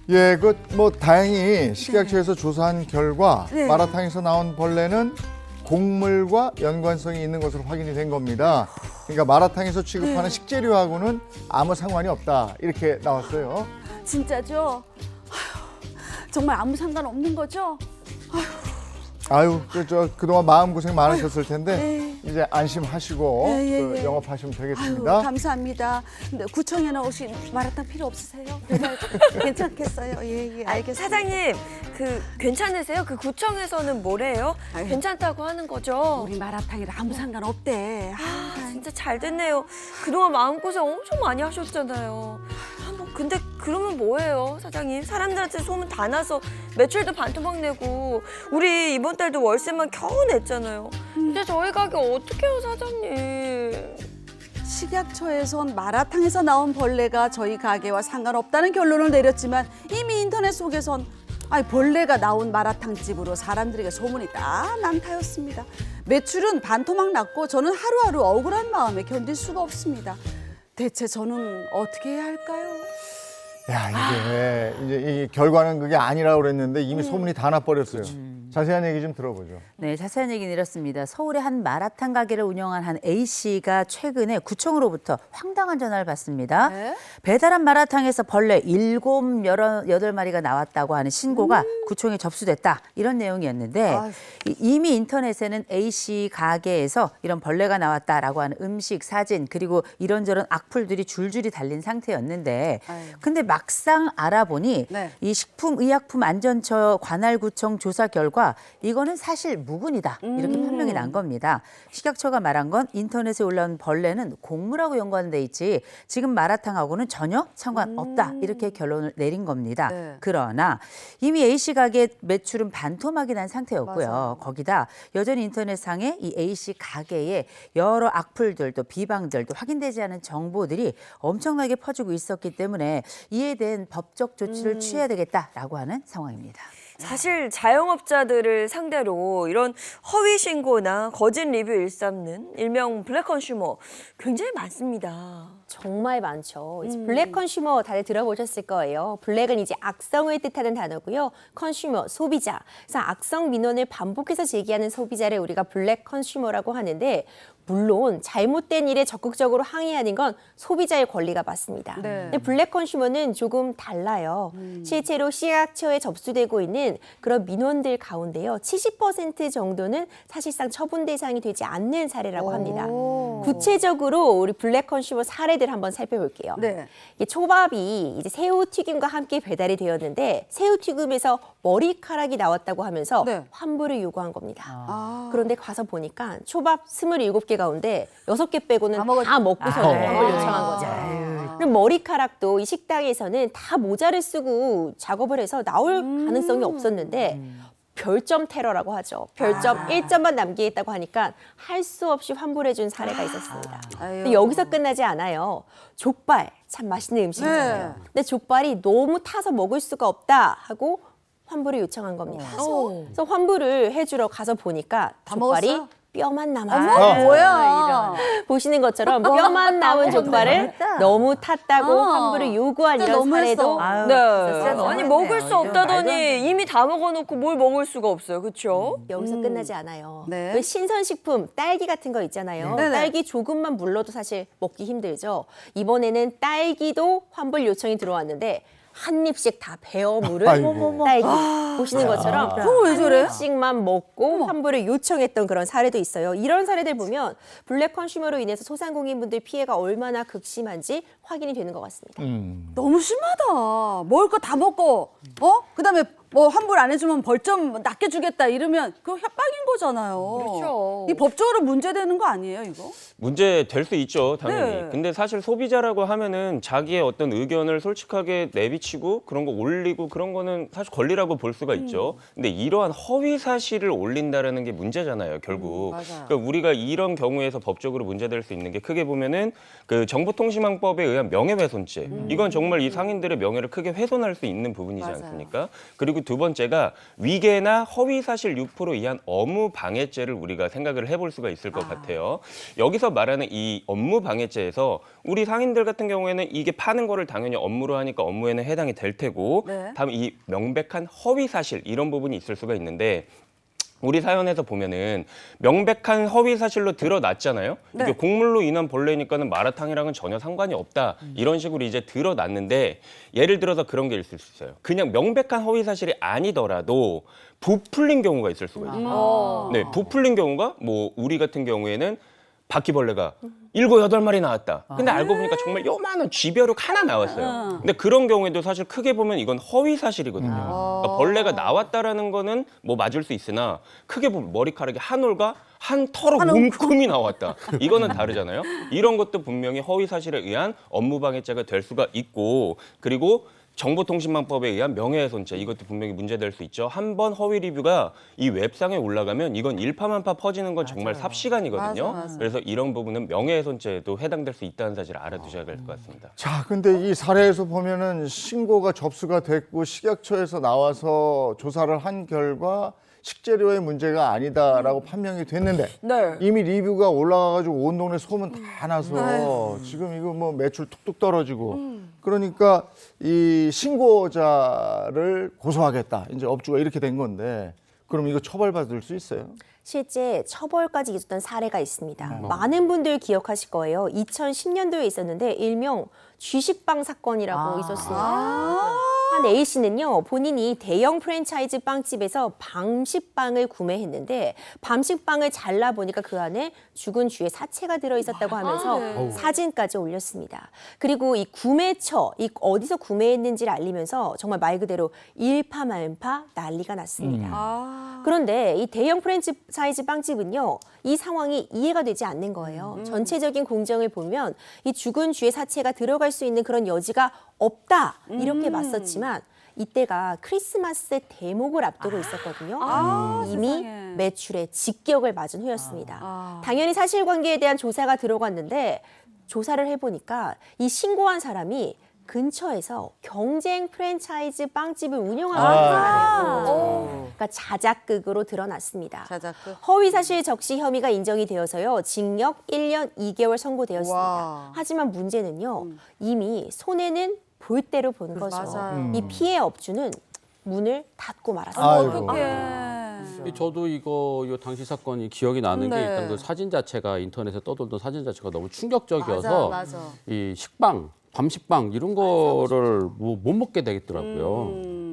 예, 뭐 다행히 식약처에서 조사한 결과 네. 마라탕에서 나온 벌레는 곡물과 연관성이 있는 것으로 확인이 된 겁니다. 그러니까 마라탕에서 취급하는 네. 식재료하고는 아무 상관이 없다 이렇게 나왔어요. 진짜죠? 아휴, 정말 아무 상관없는 거죠? 아유, 그동안 마음고생 많으셨을 텐데 네. 이제 안심하시고 예. 영업하시면 아유, 되겠습니다. 감사합니다. 근데 구청에는 혹시 마라탕 필요 없으세요? 괜찮겠어요? 예, 알겠습니다. 사장님, 괜찮으세요? 그 구청에서는 뭐래요? 아유. 괜찮다고 하는 거죠? 우리 마라탕이랑 아무 상관없대. 진짜 잘 됐네요. 그동안 마음고생 엄청 많이 하셨잖아요. 근데 그러면 뭐예요, 사장님? 사람들한테 소문 다 나서 매출도 반토막 내고 우리 이번 달도 월세만 겨우 냈잖아요. 이제 저희 가게 어떻게 해요, 사장님? 식약처에선 마라탕에서 나온 벌레가 저희 가게와 상관없다는 결론을 내렸지만 이미 인터넷 속에선 벌레가 나온 마라탕집으로 사람들에게 소문이 다 난타였습니다. 매출은 반토막 났고 저는 하루하루 억울한 마음에 견딜 수가 없습니다. 대체 저는 어떻게 해야 할까요? 야, 이게 이제 이 결과는 그게 아니라고 그랬는데 이미 소문이 다 나버렸어요. 자세한 얘기 좀 들어보죠. 네, 자세한 얘기는 이렇습니다. 서울의 한 마라탕 가게를 운영한 한 A씨가 최근에 구청으로부터 황당한 전화를 받습니다. 네? 배달한 마라탕에서 벌레 8마리가 나왔다고 하는 신고가 구청에 접수됐다. 이런 내용이었는데 아휴. 이미 인터넷에는 A씨 가게에서 이런 벌레가 나왔다라고 하는 음식, 사진 그리고 이런저런 악플들이 줄줄이 달린 상태였는데 아유. 근데 막상 알아보니 네. 이 식품의약품안전처 관할구청 조사 결과 이거는 사실 무근이다 이렇게 판명이 난 겁니다. 식약처가 말한 건 인터넷에 올라온 벌레는 곡물하고 연관돼 있지 지금 마라탕하고는 전혀 상관없다 이렇게 결론을 내린 겁니다. 네. 그러나 이미 A씨 가게 매출은 반토막이 난 상태였고요. 맞아요. 거기다 여전히 인터넷상에 이 A씨 가게에 여러 악플들 또 비방들 또 확인되지 않은 정보들이 엄청나게 퍼지고 있었기 때문에 이에 대한 법적 조치를 취해야 되겠다라고 하는 상황입니다. 사실 자영업자들을 상대로 이런 허위 신고나 거짓 리뷰 일삼는 일명 블랙 컨슈머 굉장히 많습니다. 정말 많죠. 이제 블랙 컨슈머 다들 들어보셨을 거예요. 블랙은 이제 악성을 뜻하는 단어고요. 컨슈머, 소비자. 그래서 악성 민원을 반복해서 제기하는 소비자를 우리가 블랙 컨슈머라고 하는데 물론 잘못된 일에 적극적으로 항의하는 건 소비자의 권리가 맞습니다. 네. 근데 블랙 컨슈머는 조금 달라요. 실제로 식약처에 접수되고 있는 그런 민원들 가운데요. 70% 정도는 사실상 처분 대상이 되지 않는 사례라고 합니다. 구체적으로 우리 블랙 컨슈머 사례들 한번 살펴볼게요. 네. 이게 초밥이 이제 새우 튀김과 함께 배달이 되었는데 새우 튀김에서 머리카락이 나왔다고 하면서 네. 환불을 요구한 겁니다. 아. 그런데 가서 보니까 초밥 27개 가운데 6개 빼고는 다 먹었- 다 먹고서 아, 환불 네. 요청한 거죠. 그럼 머리카락도 이 식당에서는 다 모자를 쓰고 작업을 해서 나올 가능성이 없었는데 별점 테러라고 하죠. 별점 1점만 남기겠다고 하니까 할 수 없이 환불해준 사례가 있었습니다. 근데 여기서 끝나지 않아요. 족발 참 맛있는 음식이잖아요. 근데 족발이 너무 타서 먹을 수가 없다 하고 환불을 요청한 겁니다. 그래서 환불을 해주러 가서 보니까 다 족발이 먹었어요? 뼈만 어머, 남았어요. 뭐야? 보시는 것처럼 뼈만 남은 족발을 너무 탔다고 환불을 요구한 진짜 이런 사례도 너무했어. 아유, 네. 진짜 아니 너무했네요. 먹을 수 이건 말도 안 없다더니 되는. 이미 다 먹어놓고 뭘 먹을 수가 없어요. 그렇죠? 여기서 끝나지 않아요. 네. 왜 신선식품, 딸기 같은 거 있잖아요. 네네. 딸기 조금만 물러도 사실 먹기 힘들죠. 이번에는 딸기도 환불 요청이 들어왔는데 한 입씩 다 베어 물은 아이고. 딸기. 보시는 것처럼 저거 왜 저래? 한 입씩만 먹고 환불을 요청했던 그런 사례도 있어요. 이런 사례들 보면 블랙 컨슈머로 인해서 소상공인분들 피해가 얼마나 극심한지 확인이 되는 것 같습니다. 너무 심하다. 먹을 거 다 먹고, 그다음에 뭐 환불 안 해주면 벌점 낮게 주겠다 이러면 그거 협박인 거잖아요. 그렇죠. 이 법적으로 문제되는 거 아니에요, 이거? 문제 될 수 있죠, 당연히. 네. 근데 사실 소비자라고 하면은 자기의 어떤 의견을 솔직하게 내비치고 그런 거 올리고 그런 거는 사실 권리라고 볼 수가 있죠. 근데 이러한 허위 사실을 올린다라는 게 문제잖아요, 결국. 맞아요. 그러니까 우리가 이런 경우에서 법적으로 문제될 수 있는 게 크게 보면은 그 정보통신망법에 의한 명예훼손죄. 이건 정말 이 상인들의 명예를 크게 훼손할 수 있는 부분이지 맞아요. 않습니까? 그리고 두 번째가 위계나 허위 사실 유포로 의한 업무 방해죄를 우리가 생각을 해볼 수가 있을 것 같아요. 여기서 말하는 이 업무 방해죄에서 우리 상인들 같은 경우에는 이게 파는 거를 당연히 업무로 하니까 업무에는 해당이 될 테고, 네. 다음 이 명백한 허위 사실 이런 부분이 있을 수가 있는데. 우리 사연에서 보면은 명백한 허위 사실로 드러났잖아요. 네. 이게 곡물로 인한 벌레니까는 마라탕이랑은 전혀 상관이 없다. 이런 식으로 이제 드러났는데 예를 들어서 그런 게 있을 수 있어요. 그냥 명백한 허위 사실이 아니더라도 부풀린 경우가 있을 수가 있어요. 네, 부풀린 경우가 뭐 우리 같은 경우에는 바퀴벌레가 7, 8마리 나왔다. 근데 알고 보니까 정말 요만한 쥐벼룩 하나 나왔어요. 근데 그런 경우에도 사실 크게 보면 이건 허위 사실이거든요. 그러니까 벌레가 나왔다라는 거는 뭐 맞을 수 있으나 크게 보면 머리카락이 한 올과 한 털로 움큼이 나왔다. 이거는 다르잖아요. 이런 것도 분명히 허위 사실에 의한 업무방해죄가 될 수가 있고, 그리고 정보통신망법에 의한 명예훼손죄, 이것도 분명히 문제될 수 있죠. 한 번 허위 리뷰가 이 웹상에 올라가면 이건 일파만파 퍼지는 건 정말 삽시간이거든요. 맞아. 그래서 이런 부분은 명예훼손죄에도 해당될 수 있다는 사실을 알아두셔야 될 것 같습니다. 자, 근데 이 사례에서 보면은 신고가 접수가 됐고 식약처에서 나와서 조사를 한 결과 식재료의 문제가 아니다라고 판명이 됐는데 네. 이미 리뷰가 올라가가지고 온 동네 소문 다 나서 지금 이거 뭐 매출 뚝뚝 떨어지고 그러니까 이 신고자를 고소하겠다. 이제 업주가 이렇게 된 건데 그럼 이거 처벌받을 수 있어요? 실제 처벌까지 있었던 사례가 있습니다. 많은 분들 기억하실 거예요. 2010년도에 있었는데 일명 쥐식빵 사건이라고 있었습니다. 한 A씨는요, 본인이 대형 프랜차이즈 빵집에서 밤식빵을 구매했는데 밤식빵을 잘라보니까 그 안에 죽은 쥐의 사체가 들어있었다고 하면서 사진까지 올렸습니다. 그리고 이 구매처, 이 어디서 구매했는지를 알리면서 정말 말 그대로 일파만파 난리가 났습니다. 그런데 이 대형 프랜차이즈 빵집은요, 이 상황이 이해가 되지 않는 거예요. 전체적인 공정을 보면 이 죽은 쥐의 사체가 들어갈 수 있는 그런 여지가 없다, 이렇게 맞섰지만 이때가 크리스마스 대목을 앞두고 있었거든요. 이미 세상에. 매출에 직격을 맞은 후였습니다. 당연히 사실관계에 대한 조사가 들어갔는데 조사를 해보니까 이 신고한 사람이 근처에서 경쟁 프랜차이즈 빵집을 운영하는 사람이고, 그러니까 자작극으로 드러났습니다. 자작극. 허위 사실 적시 혐의가 인정이 되어서요, 징역 1년 2개월 선고되었습니다. 와. 하지만 문제는요, 이미 손해는 볼 대로 본 거죠. 맞아요. 이 피해 업주는 문을 닫고 말았습니다. 아이고. 저도 요 당시 사건이 기억이 나는 게 네. 일단 그 사진 자체가 인터넷에 떠돌던 사진 자체가 너무 충격적이어서 맞아. 이 식빵, 밤식빵 이런 거를 못 먹게 되겠더라고요.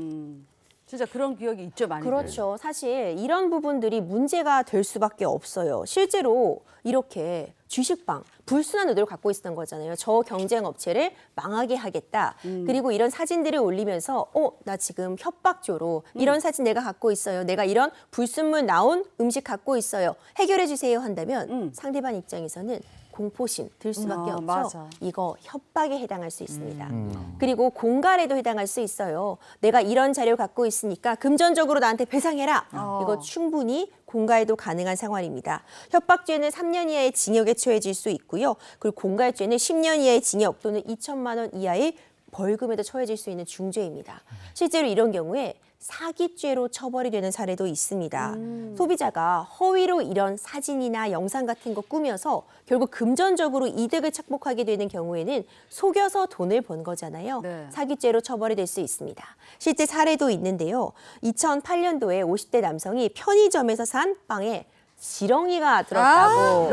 진짜 그런 기억이 있죠, 많이. 그렇죠. 사실 이런 부분들이 문제가 될 수밖에 없어요. 실제로 이렇게 쥐식빵, 불순한 의도를 갖고 있었던 거잖아요. 저 경쟁 업체를 망하게 하겠다. 그리고 이런 사진들을 올리면서 나 지금 협박조로 이런 사진 내가 갖고 있어요. 내가 이런 불순물 나온 음식 갖고 있어요. 해결해 주세요 한다면 상대방 입장에서는 공포심 들 수밖에 없죠. 맞아. 이거 협박에 해당할 수 있습니다. 그리고 공갈에도 해당할 수 있어요. 내가 이런 자료를 갖고 있으니까 금전적으로 나한테 배상해라. 이거 충분히 공갈도 가능한 상황입니다. 협박죄는 3년 이하의 징역에 처해질 수 있고요. 그리고 공갈죄는 10년 이하의 징역 또는 2천만 원 이하의 벌금에도 처해질 수 있는 중죄입니다. 실제로 이런 경우에 사기죄로 처벌이 되는 사례도 있습니다. 소비자가 허위로 이런 사진이나 영상 같은 거 꾸며서 결국 금전적으로 이득을 착복하게 되는 경우에는 속여서 돈을 번 거잖아요. 네. 사기죄로 처벌이 될 수 있습니다. 실제 사례도 있는데요. 2008년도에 50대 남성이 편의점에서 산 빵에 지렁이가 들었다고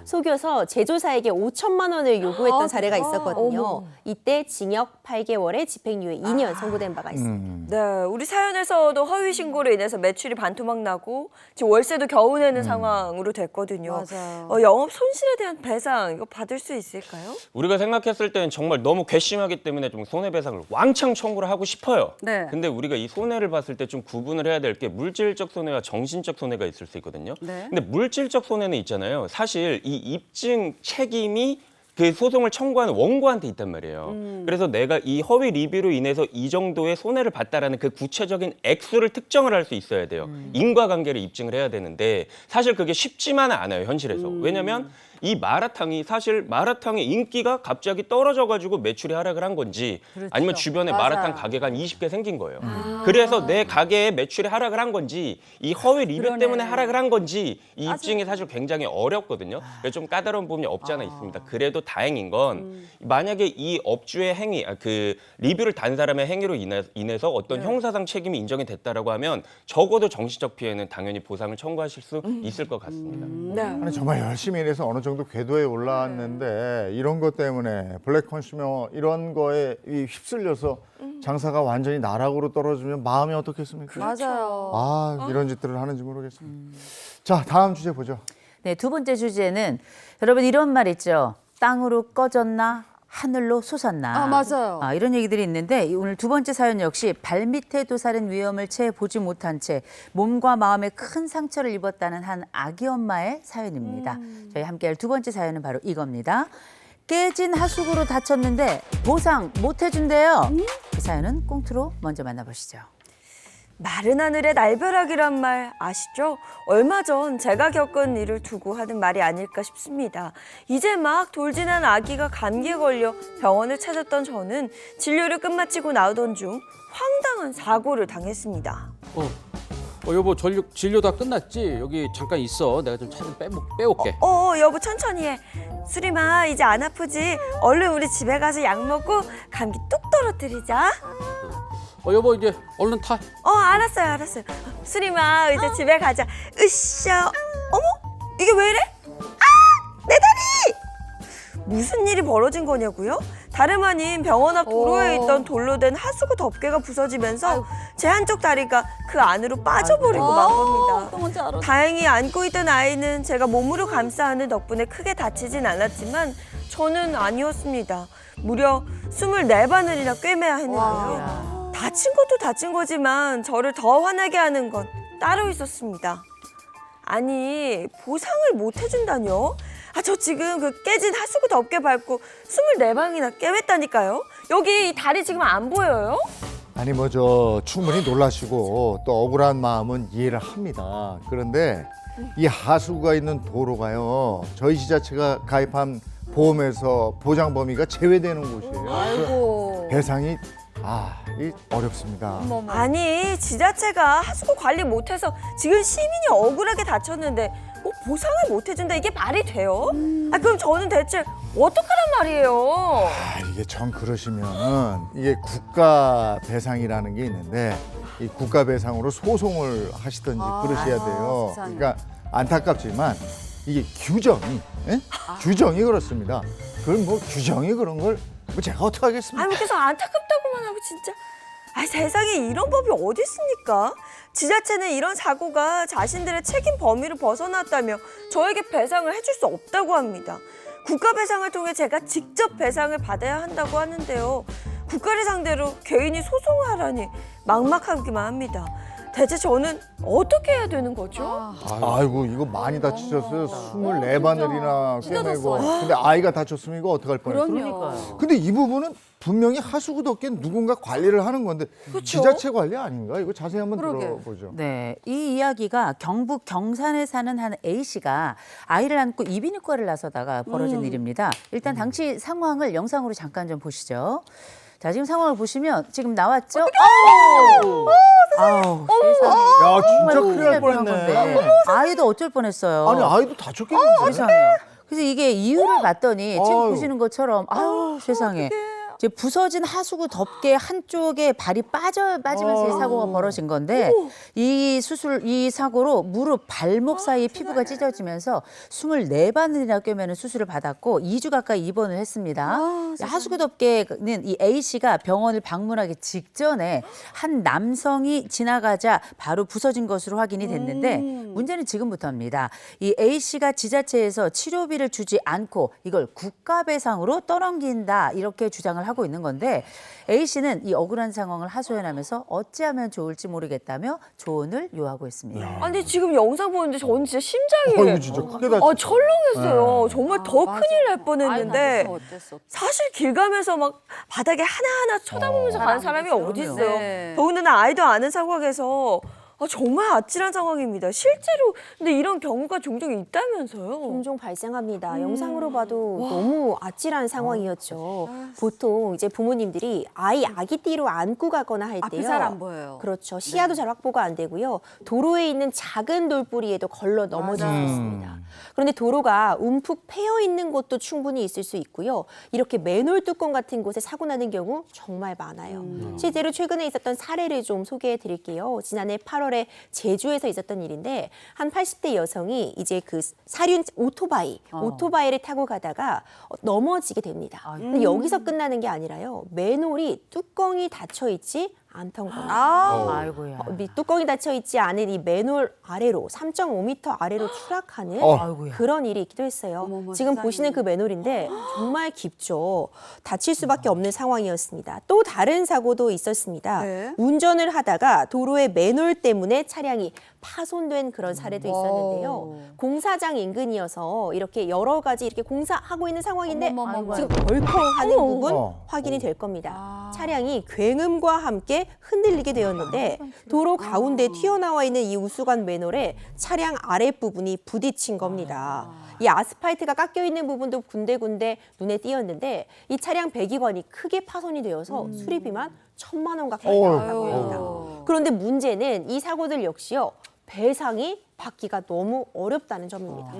속여서 제조사에게 5천만 원을 요구했던 사례가 있었거든요. 이때 징역 8개월에 집행유예 2년 선고된 바가 있습니다. 네, 우리 사연에서도 허위 신고로 인해서 매출이 반토막 나고 지금 월세도 겨우 내는 상황으로 됐거든요. 맞아요. 영업 손실에 대한 배상 이거 받을 수 있을까요? 우리가 생각했을 때는 정말 너무 괘씸하기 때문에 좀 손해배상을 왕창 청구를 하고 싶어요. 네. 근데 우리가 이 손해를 봤을 때 좀 구분을 해야 될 게 물질적 손해와 정신적 손해가 있을 수 있거든요. 네. 근데 물질적 손해는 있잖아요. 사실 이 입증 책임이 그 소송을 청구하는 원고한테 있단 말이에요. 그래서 내가 이 허위 리뷰로 인해서 이 정도의 손해를 봤다라는 그 구체적인 액수를 특정을 할 수 있어야 돼요. 인과관계를 입증을 해야 되는데 사실 그게 쉽지만은 않아요, 현실에서. 왜냐면 이 마라탕이 사실 마라탕의 인기가 갑자기 떨어져가지고 매출이 하락을 한 건지 아니면 주변에 맞아요. 마라탕 가게가 한 20개 생긴 거예요. 그래서 내 가게에 매출이 하락을 한 건지 이 허위 리뷰 그러네. 때문에 하락을 한 건지 이 입증이 사실 굉장히 어렵거든요. 그래서 좀 까다로운 부분이 없지 않아 있습니다. 그래도 다행인 건 만약에 이 업주의 행위, 그 리뷰를 단 사람의 행위로 인해서 어떤 형사상 책임이 인정이 됐다라고 하면 적어도 정신적 피해는 당연히 보상을 청구하실 수 있을 것 같습니다. 네. 아니, 정말 열심히 일해서 어느 정도 궤도에 올라왔는데 이런 것 때문에 블랙 컨슈머 이런 거에 휩쓸려서 장사가 완전히 나락으로 떨어지면 마음이 어떻겠습니까? 맞아요. 아, 이런 짓들을 하는지 모르겠습니다. 자, 다음 주제 보죠. 네, 두 번째 주제는 여러분 이런 말 있죠. 땅으로 꺼졌나 하늘로 솟았나. 맞아요. 이런 얘기들이 있는데 오늘 두 번째 사연 역시 발밑에 도사린 위험을 채 보지 못한 채 몸과 마음에 큰 상처를 입었다는 한 아기 엄마의 사연입니다. 저희 함께할 두 번째 사연은 바로 이겁니다. 깨진 하수구로 다쳤는데 보상 못 해준대요. 그 사연은 꽁트로 먼저 만나보시죠. 마른 하늘에 날벼락이란 말 아시죠? 얼마 전 제가 겪은 일을 두고 하는 말이 아닐까 싶습니다. 이제 막 돌진한 아기가 감기에 걸려 병원을 찾았던 저는 진료를 끝마치고 나오던 중 황당한 사고를 당했습니다. 여보 진료 다 끝났지? 여기 잠깐 있어. 내가 좀 차 좀 빼올게. 여보 천천히 해. 수림아 이제 안 아프지? 얼른 우리 집에 가서 약 먹고 감기 뚝 떨어뜨리자. 여보 이제 얼른 타. 알았어요. 수림아 이제 집에 가자. 으쌰. 어머 이게 왜 이래? 내 다리! 무슨 일이 벌어진 거냐고요? 다름 아닌 병원 앞 도로에 있던 돌로 된 하수구 덮개가 부서지면서 제 한쪽 다리가 그 안으로 빠져버리고 만 겁니다. 다행히 안고 있던 아이는 제가 몸으로 감싸 안는 덕분에 크게 다치진 않았지만 저는 아니었습니다. 무려 24바늘이나 꿰매야 했는데요. 다친 것도 다친 거지만 저를 더 화나게 하는 건 따로 있었습니다. 아니 보상을 못 해준다뇨? 저 지금 그 깨진 하수구 덮개 밟고 24방이나 꿰맸다니까요. 여기 이 다리 지금 안 보여요? 아니 충분히 놀라시고 또 억울한 마음은 이해를 합니다. 그런데 이 하수구가 있는 도로가요. 저희 지자체가 가입한 보험에서 보장 범위가 제외되는 곳이에요. 아이고. 배상이 이 어렵습니다. 아니 지자체가 하수구 관리 못해서 지금 시민이 억울하게 다쳤는데 뭐 보상을 못 해준다 이게 말이 돼요? 그럼 저는 대체 어떡하란 말이에요? 이게 정 그러시면은 이게 국가 배상이라는 게 있는데 이 국가 배상으로 소송을 하시든지 그러셔야 돼요. 세상에. 그러니까 안타깝지만 이게 규정이 규정이 그렇습니다. 그건 규정이 그런 걸 제가 어떻게 하겠습니까? 뭐 계속 안타깝다고만 하고 진짜. 세상에 이런 법이 어디 있습니까? 지자체는 이런 사고가 자신들의 책임 범위를 벗어났다며 저에게 배상을 해줄 수 없다고 합니다. 국가 배상을 통해 제가 직접 배상을 받아야 한다고 하는데요. 국가를 상대로 개인이 소송을 하라니 막막하기만 합니다. 대체 저는 어떻게 해야 되는 거죠? 아이고 이거 많이 다치셨어요. 24바늘이나 꿰매고. 찢어졌어요. 근데 아이가 다쳤으면 이거 어떡할 뻔했어요. 그럼요. 근데 이 부분은 분명히 하수구덮개 누군가 관리를 하는 건데 지자체 관리 아닌가? 이거 자세히 한번 그러게. 들어보죠. 네, 이 이야기가 경북 경산에 사는 한 A 씨가 아이를 안고 이비인후과를 나서다가 벌어진 일입니다. 일단 당시 상황을 영상으로 잠깐 좀 보시죠. 자, 지금 상황을 보시면 지금 나왔죠? 아우, 세상에. 야 진짜 정말 큰일 날 뻔한 뻔했네. 건데. 아이도 어쩔 뻔했어요. 아니 아이도 다쳤겠는데. 세상에요. 그래서 이게 이유를 봤더니 지금 아유. 보시는 것처럼 아유 세상에. 이제 부서진 하수구 덮개 한쪽에 발이 빠지면서 이 사고가 벌어진 건데 이 사고로 무릎 발목 사이 피부가 찢어지면서 24바늘이나 꿰매는 수술을 받았고 2주 가까이 입원을 했습니다. 하수구 덮개는 이 A 씨가 병원을 방문하기 직전에 한 남성이 지나가자 바로 부서진 것으로 확인이 됐는데 문제는 지금부터입니다. 이 A 씨가 지자체에서 치료비를 주지 않고 이걸 국가배상으로 떠넘긴다 이렇게 주장을 하고 있는 건데 A 씨는 이 억울한 상황을 하소연하면서 어찌하면 좋을지 모르겠다며 조언을 요하고 있습니다. 아니 지금 영상 보는데 저는 진짜 심장이 이거 진짜 크게 다쳤어. 철렁했어요. 정말 더 맞아. 큰일 날 아이 뻔했는데 다쳐서 어쩔 수 없어. 사실 길 가면서 막 바닥에 하나하나 쳐다보면서 가는 사람이 어디 있어요. 네. 더군다나 아이도 아는 상황에서 정말 아찔한 상황입니다. 실제로 근데 이런 경우가 종종 있다면서요. 종종 발생합니다. 영상으로 봐도 너무 아찔한 상황이었죠. 보통 이제 부모님들이 아기띠로 안고 가거나 할 앞이 때요. 잘 안 보여요. 그렇죠. 시야도 잘 확보가 안 되고요. 도로에 있는 작은 돌뿌리에도 걸러 넘어질 수 있습니다. 그런데 도로가 움푹 패여 있는 곳도 충분히 있을 수 있고요. 이렇게 맨홀 뚜껑 같은 곳에 사고 나는 경우 정말 많아요. 실제로 최근에 있었던 사례를 좀 소개해 드릴게요. 지난해 8월에 제주에서 있었던 일인데 한 80대 여성이 이제 그 사륜 오토바이를 타고 가다가 넘어지게 됩니다. 근데 여기서 끝나는 게 아니라요. 맨홀이 뚜껑이 닫혀 있지 않던 겁니다. 아이고야. 뚜껑이 닫혀 있지 않은 이 맨홀 아래로 3.5m 아래로 추락하는 아이고야. 그런 일이 있기도 했어요. 어머머, 지금 세상에. 보시는 그 맨홀인데 정말 깊죠. 다칠 수밖에 없는 상황이었습니다. 또 다른 사고도 있었습니다. 네. 운전을 하다가 도로의 맨홀 때문에 차량이 파손된 그런 사례도 있었는데요. 와우. 공사장 인근이어서 이렇게 여러 가지 이렇게 공사하고 있는 상황인데 어머머머. 지금 벌컹하는 부분 어. 확인이 될 겁니다. 차량이 굉음과 함께 흔들리게 되었는데 도로 가운데 튀어나와 있는 이 우수관 맨홀에 차량 아랫부분이 부딪힌 겁니다. 이 아스팔트가 깎여 있는 부분도 군데군데 눈에 띄었는데 이 차량 배기관이 크게 파손이 되어서 수리비만 1,000만 원 가까이 나왔다고 합니다. 그런데 문제는 이 사고들 역시요. 배상이 받기가 너무 어렵다는 점입니다.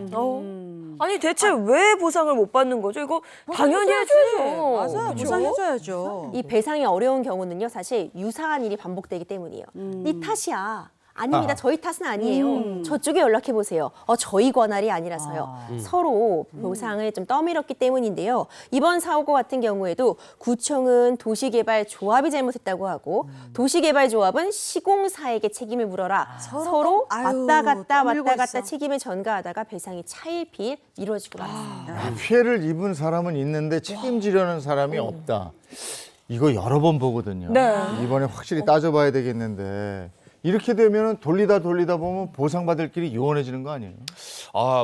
아니 대체 왜 보상을 못 받는 거죠? 이거 당연히 해줘야죠. 맞아요. 그쵸? 보상해줘야죠. 이 배상이 어려운 경우는요, 사실 유사한 일이 반복되기 때문이에요. 네 탓이야. 아닙니다. 저희 탓은 아니에요. 저쪽에 연락해 보세요. 저희 관할이 아니라서요. 서로 보상을 좀 떠밀었기 때문인데요. 이번 사고 같은 경우에도 구청은 도시개발조합이 잘못했다고 하고 도시개발조합은 시공사에게 책임을 물어라. 서로 아유, 왔다 갔다 떠밀고 왔다 갔다 있어. 책임을 전가하다가 배상이 차일피일 이루어지고 말았습니다. 피해를 입은 사람은 있는데 책임지려는 사람이 없다. 이거 여러 번 보거든요. 네. 이번에 확실히 따져봐야 되겠는데 이렇게 되면 돌리다 보면 보상받을 길이 요원해지는 거 아니에요?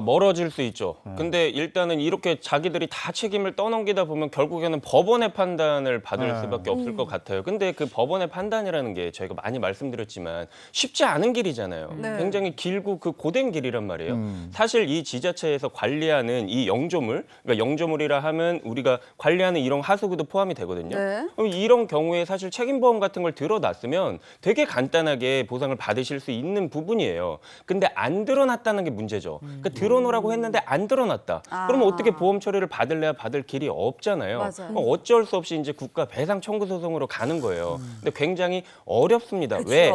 멀어질 수 있죠. 근데 일단은 이렇게 자기들이 다 책임을 떠넘기다 보면 결국에는 법원의 판단을 받을 수밖에 없을 것 같아요. 근데 그 법원의 판단이라는 게 저희가 많이 말씀드렸지만 쉽지 않은 길이잖아요. 네. 굉장히 길고 그 고된 길이란 말이에요. 사실 이 지자체에서 관리하는 이 영조물, 그러니까 영조물이라 하면 우리가 관리하는 이런 하수구도 포함이 되거든요. 네. 그럼 이런 경우에 사실 책임보험 같은 걸 들어놨으면 되게 간단하게 보상을 받으실 수 있는 부분이에요. 근데 안 드러났다는 게 문제죠. 그러니까 드러놓으라고 했는데 안 드러났다. 그러면 어떻게 보험 처리를 받을래야 받을 길이 없잖아요. 맞아요. 그럼 어쩔 수 없이 이제 국가 배상 청구 소송으로 가는 거예요. 근데 굉장히 어렵습니다. 왜?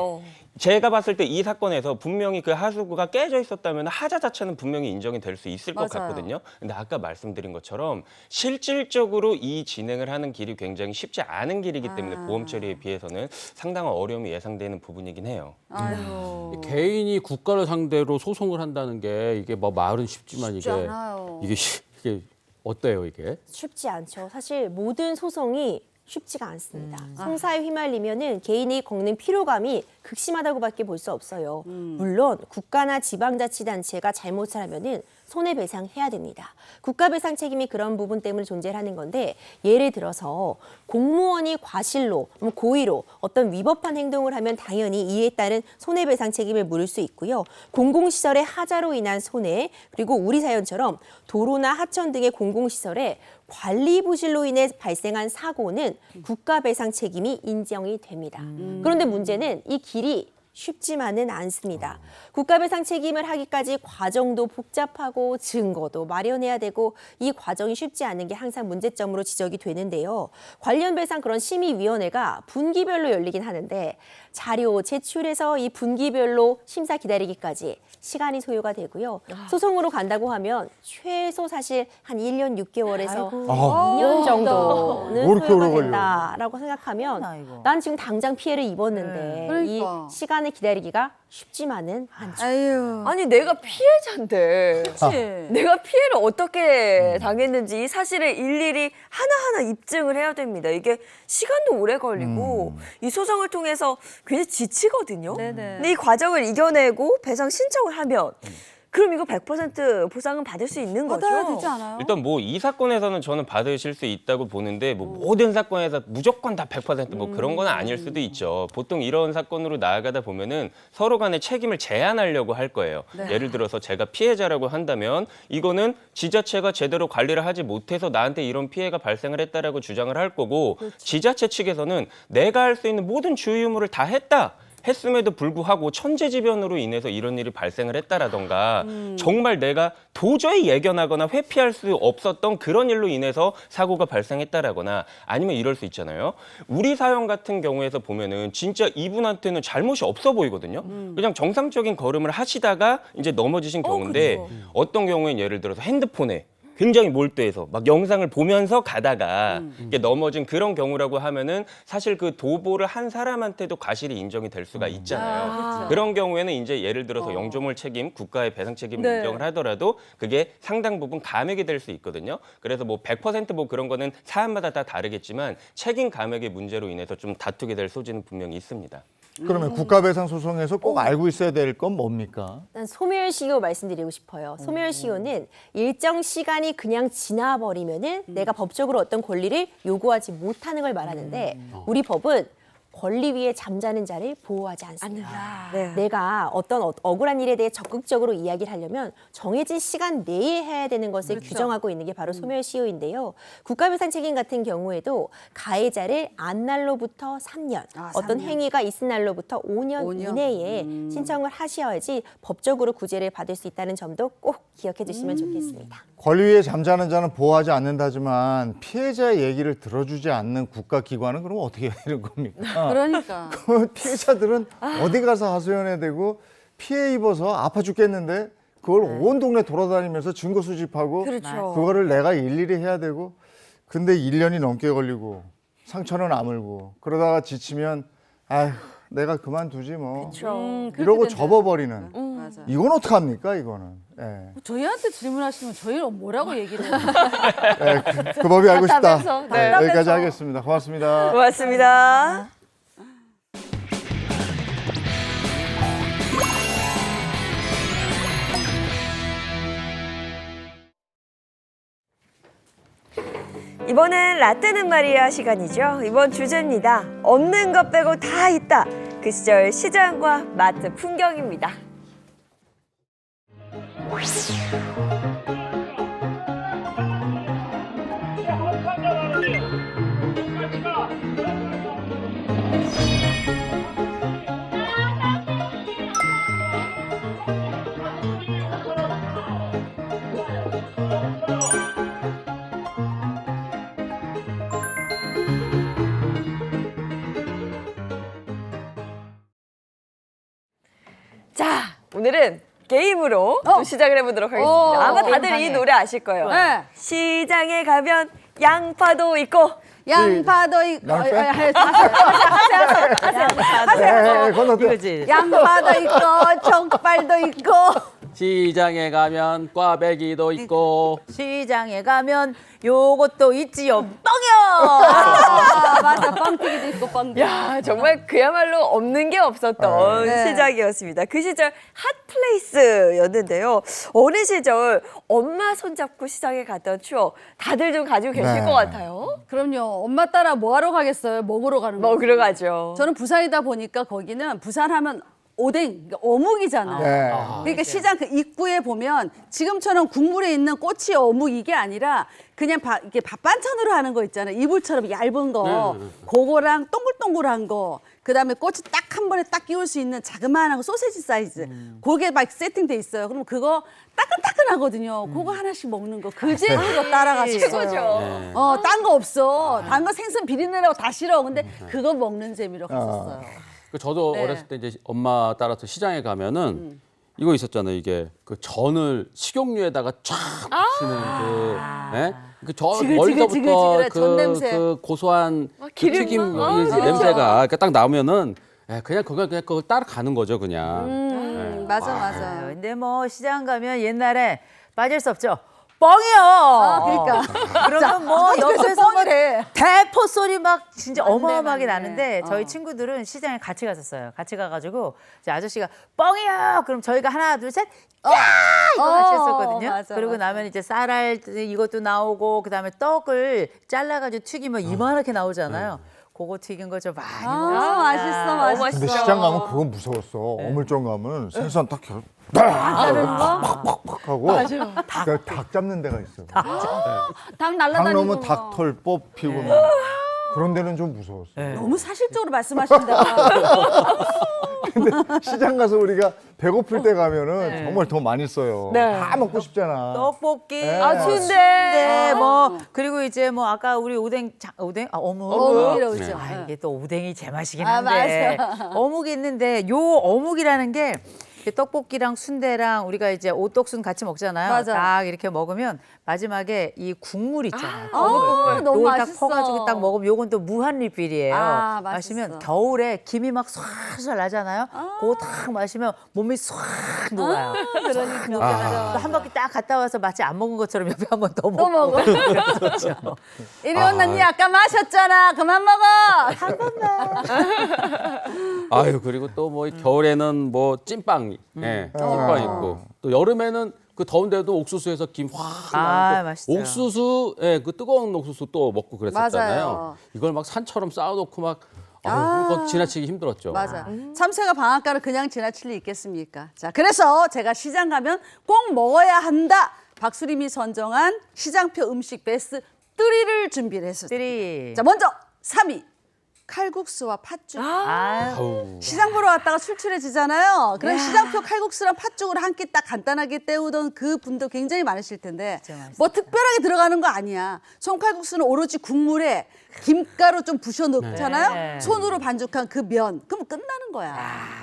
제가 봤을 때 이 사건에서 분명히 그 하수구가 깨져 있었다면 하자 자체는 분명히 인정이 될 수 있을 것 맞아요. 같거든요. 근데 아까 말씀드린 것처럼 실질적으로 이 진행을 하는 길이 굉장히 쉽지 않은 길이기 때문에 보험 처리에 비해서는 상당한 어려움이 예상되는 부분이긴 해요. 아유. 개인이 국가를 상대로 소송을 한다는 게 이게 뭐 말은 쉽지만 쉽지 이게 않아요. 이게 어때요 이게? 쉽지 않죠. 사실 모든 소송이 쉽지가 않습니다. 송사에 휘말리면은 개인이 겪는 피로감이 극심하다고밖에 볼 수 없어요. 물론 국가나 지방자치단체가 잘못을 하면은 손해배상해야 됩니다. 국가배상 책임이 그런 부분 때문에 존재하는 건데 예를 들어서 공무원이 과실로, 고의로 어떤 위법한 행동을 하면 당연히 이에 따른 손해배상 책임을 물을 수 있고요. 공공시설의 하자로 인한 손해, 그리고 우리 사연처럼 도로나 하천 등의 공공시설에 관리 부실로 인해 발생한 사고는 국가배상 책임이 인정이 됩니다. 그런데 문제는 이 길이 쉽지만은 않습니다. 국가배상 책임을 하기까지 과정도 복잡하고 증거도 마련해야 되고 이 과정이 쉽지 않은 게 항상 문제점으로 지적이 되는데요. 관련 배상 그런 심의위원회가 분기별로 열리긴 하는데 자료 제출해서 이 분기별로 심사 기다리기까지 시간이 소요가 되고요. 소송으로 간다고 하면 최소 사실 한 1년 6개월에서 2년 정도는 뭐 이렇게 소요가 오래 걸려. 된다라고 생각하면 아이고. 난 지금 당장 피해를 입었는데 그러니까. 이 시간을 기다리기가 쉽지만은 않죠. 아유. 아니 내가 피해자인데 그치. 내가 피해를 어떻게 당했는지 이 사실을 일일이 하나하나 입증을 해야 됩니다. 이게 시간도 오래 걸리고 이 소송을 통해서 굉장히 지치거든요. 네네. 근데 이 과정을 이겨내고 배상 신청을 하면 그럼 이거 100% 보상은 받을 수 있는 거죠? 받아야 되지 않아요? 일단 뭐 이 사건에서는 저는 받으실 수 있다고 보는데 뭐 모든 사건에서 무조건 다 100%뭐 그런 건 아닐 수도 있죠. 보통 이런 사건으로 나아가다 보면은 서로 간의 책임을 제한하려고 할 거예요. 예를 들어서 제가 피해자라고 한다면 이거는 지자체가 제대로 관리를 하지 못해서 나한테 이런 피해가 발생을 했다라고 주장을 할 거고 지자체 측에서는 내가 할 수 있는 모든 주의 의무를 다 했다. 했음에도 불구하고 천재지변으로 인해서 이런 일이 발생을 했다라던가 정말 내가 도저히 예견하거나 회피할 수 없었던 그런 일로 인해서 사고가 발생했다라거나 아니면 이럴 수 있잖아요. 우리 사연 같은 경우에서 보면은 진짜 이분한테는 잘못이 없어 보이거든요. 그냥 정상적인 걸음을 하시다가 이제 넘어지신 경우인데 어떤 경우엔 예를 들어서 핸드폰에 굉장히 몰두해서 막 영상을 보면서 가다가 이게 넘어진 그런 경우라고 하면은 사실 그 도보를 한 사람한테도 과실이 인정이 될 수가 있잖아요. 그런 경우에는 이제 예를 들어서 영조물 책임, 국가의 배상 책임을 네. 인정을 하더라도 그게 상당 부분 감액이 될 수 있거든요. 그래서 뭐 100% 그런 거는 사안마다 다 다르겠지만 책임 감액의 문제로 인해서 좀 다투게 될 소지는 분명히 있습니다. 그러면 국가배상 소송에서 꼭 알고 있어야 될 건 뭡니까? 일단 소멸시효 말씀드리고 싶어요. 소멸시효는 일정 시간이 그냥 지나버리면은 내가 법적으로 어떤 권리를 요구하지 못하는 걸 말하는데 우리 법은 권리 위에 잠자는 자를 보호하지 않습니다. 네. 내가 어떤 억울한 일에 대해 적극적으로 이야기를 하려면 정해진 시간 내에 해야 되는 것을 규정하고 있는 게 바로 소멸시효인데요. 국가배상 책임 같은 경우에도 가해자를 안 날로부터 3년, 어떤 3년. 행위가 있은 날로부터 5년 5년? 이내에 신청을 하셔야지 법적으로 구제를 받을 수 있다는 점도 꼭 기억해 주시면 좋겠습니다. 권리 위에 잠자는 자는 보호하지 않는다지만 피해자의 얘기를 들어주지 않는 국가기관은 그럼 어떻게 해야 되는 겁니까? 그러니까. 그 피해자들은 어디 가서 하소연해야 되고 피해 입어서 아파 죽겠는데 그걸 온 동네 돌아다니면서 증거 수집하고 그렇죠. 그거를 내가 일일이 해야 되고 근데 1년이 넘게 걸리고 상처는 아물고 그러다가 지치면 아휴 내가 그만두지 뭐 그렇게 이러고 된다. 접어버리는 맞아. 이건 어떡합니까 이거는 예. 저희한테 질문하시면 저희는 뭐라고 얘기를 해요? 그 법이 알고 싶다 답답해서, 네. 네, 여기까지 하겠습니다 고맙습니다. 고맙습니다. 이번엔 라떼는 마리아 시간이죠. 이번 주제입니다. 없는 것 빼고 다 있다. 그 시절 시장과 마트 풍경입니다. 자, 오늘은 게임으로 또 시작을 해보도록 하겠습니다. 아마 다들 이 노래 아실 거예요. 네. 시장에 가면 양파도 있고 양파도 있고, 양파? 하세요. 네, 건너뛰어. 양파도 있고, 족발도 있고. 시장에 가면 꽈배기도 있고 시장에 가면 요것도 있지요. 뻥이요. 아, 맞아. 빵튀기도 있고 빵. 야, 정말 그야말로 없는 게 없었던 네. 시장이었습니다. 그 시절 핫플레이스였는데요. 어린 시절 엄마 손잡고 시장에 갔던 추억 다들 좀 가지고 계실 네. 것 같아요. 그럼요. 엄마 따라 뭐 하러 가겠어요? 먹으러 가는 거. 먹으러 가죠. 저는 부산이다 보니까 거기는 부산하면 오뎅, 그러니까 어묵이잖아요. 네. 그러니까 시장 그 입구에 보면 지금처럼 국물에 있는 꼬치 어묵 이게 아니라 그냥 이게 밥 반찬으로 하는 거 있잖아요. 이불처럼 얇은 거, 그거랑 동글동글한 거, 그다음에 꼬치 딱 한 번에 딱 끼울 수 있는 자그마한 거 소세지 사이즈, 그게 막 세팅돼 있어요. 그럼 그거 따끈따끈하거든요. 그거 하나씩 먹는 거. 그 재미로 따라갔었어요. 최고죠. 딴 거 없어. 딴 거 생선 비린내라고 다 싫어. 근데 그거 먹는 재미로 갔었어요. 저도 네. 어렸을 때 이제 엄마 따라서 시장에 가면은 이거 있었잖아요. 이게 그 전을 식용유에다가 쫙 붙이는 멀리서부터 지글지글 전 냄새. 그 고소한 그 기름 튀김 맛? 이 냄새가 딱 나오면은 그냥 그걸 따라가는 거죠, 그냥. 맞아. 맞아요. 근데 뭐 시장 가면 옛날에 빠질 수 없죠. 뻥이요. 그러니까. 그러면 뭐 옆에서 막 해. 대포 소리 막 진짜 맞네, 어마어마하게 맞네. 나는데 저희 친구들은 시장에 같이 갔었어요. 같이 가가지고 이제 아저씨가 뻥이요. 그럼 저희가 하나 둘 셋. 야! 이거 같이 했었거든요. 맞아, 그리고 맞아. 나면 이제 쌀알 이것도 나오고 그다음에 떡을 잘라가지고 튀기면 이만하게 나오잖아요. 그거 튀긴 거 좀 많이 먹었어요. 맛있어. 근데 시장 가면 그건 무서웠어. 어물점 가면 생선 딱 겨. 팍팍팍 하고 그 닭 잡는 데가 있어. 닭 닭 날라다니고. 넣으면 닭털 뽑히고 막. 그런 데는 좀 무서웠어. 너무 사실적으로 말씀하신다. 근데 시장 가서 우리가 배고플 때 가면은 정말 더 많이 써요. 다 먹고 싶잖아. 떡볶이, 네. 순대, 뭐 그리고 이제 뭐 아까 우리 어묵. 어묵이라고 그러죠. 이게 또 오뎅이 제맛이긴 아, 한데 어묵이 있는데 요 어묵이라는 게 떡볶이랑 순대랑 우리가 이제 오떡순 같이 먹잖아요. 맞아. 딱 이렇게 먹으면 마지막에 이 국물 있잖아요. 너무 요걸 딱 맛있어. 퍼가지고 딱 먹으면 요건 또 무한 리필이에요. 아, 마시면 맛있어. 겨울에 김이 막 쏴쏴 나잖아요. 그거 딱 마시면 몸이 쏴 녹아요. 그러니까. 또 한 바퀴 딱 갔다 와서 마치 안 먹은 것처럼 옆에 한 번 더 또 먹고. 먹어. 그렇죠. 이리 온나 니 아까 마셨잖아. 그만 먹어. 한 번만. 아유, 그리고 또 뭐 겨울에는 뭐 찐빵, 찐빵 있고 또 여름에는 그 더운데도 옥수수에서 김 확 나고 맛있어요. 옥수수, 그 뜨거운 옥수수 또 먹고 그랬었잖아요. 맞아요. 이걸 막 산처럼 쌓아놓고 막 그거 지나치기 힘들었죠. 맞아. 참새가 방앗간을 그냥 지나칠 리 있겠습니까? 자, 그래서 제가 시장 가면 꼭 먹어야 한다. 박수림이 선정한 시장표 음식 베스트 3를 준비를 했습니다. 쓰리. 자, 먼저 3위. 칼국수와 팥죽. 아우. 시장 보러 왔다가 출출해지잖아요. 그럼 시장표 칼국수랑 팥죽을 한 끼 딱 간단하게 때우던 그 분도 굉장히 많으실 텐데 진짜 맛있어요. 뭐 특별하게 들어가는 거 아니야. 송칼국수는 오로지 국물에 김가루 좀 부셔 넣잖아요. 네. 손으로 반죽한 그 면. 그럼 끝나는 거야.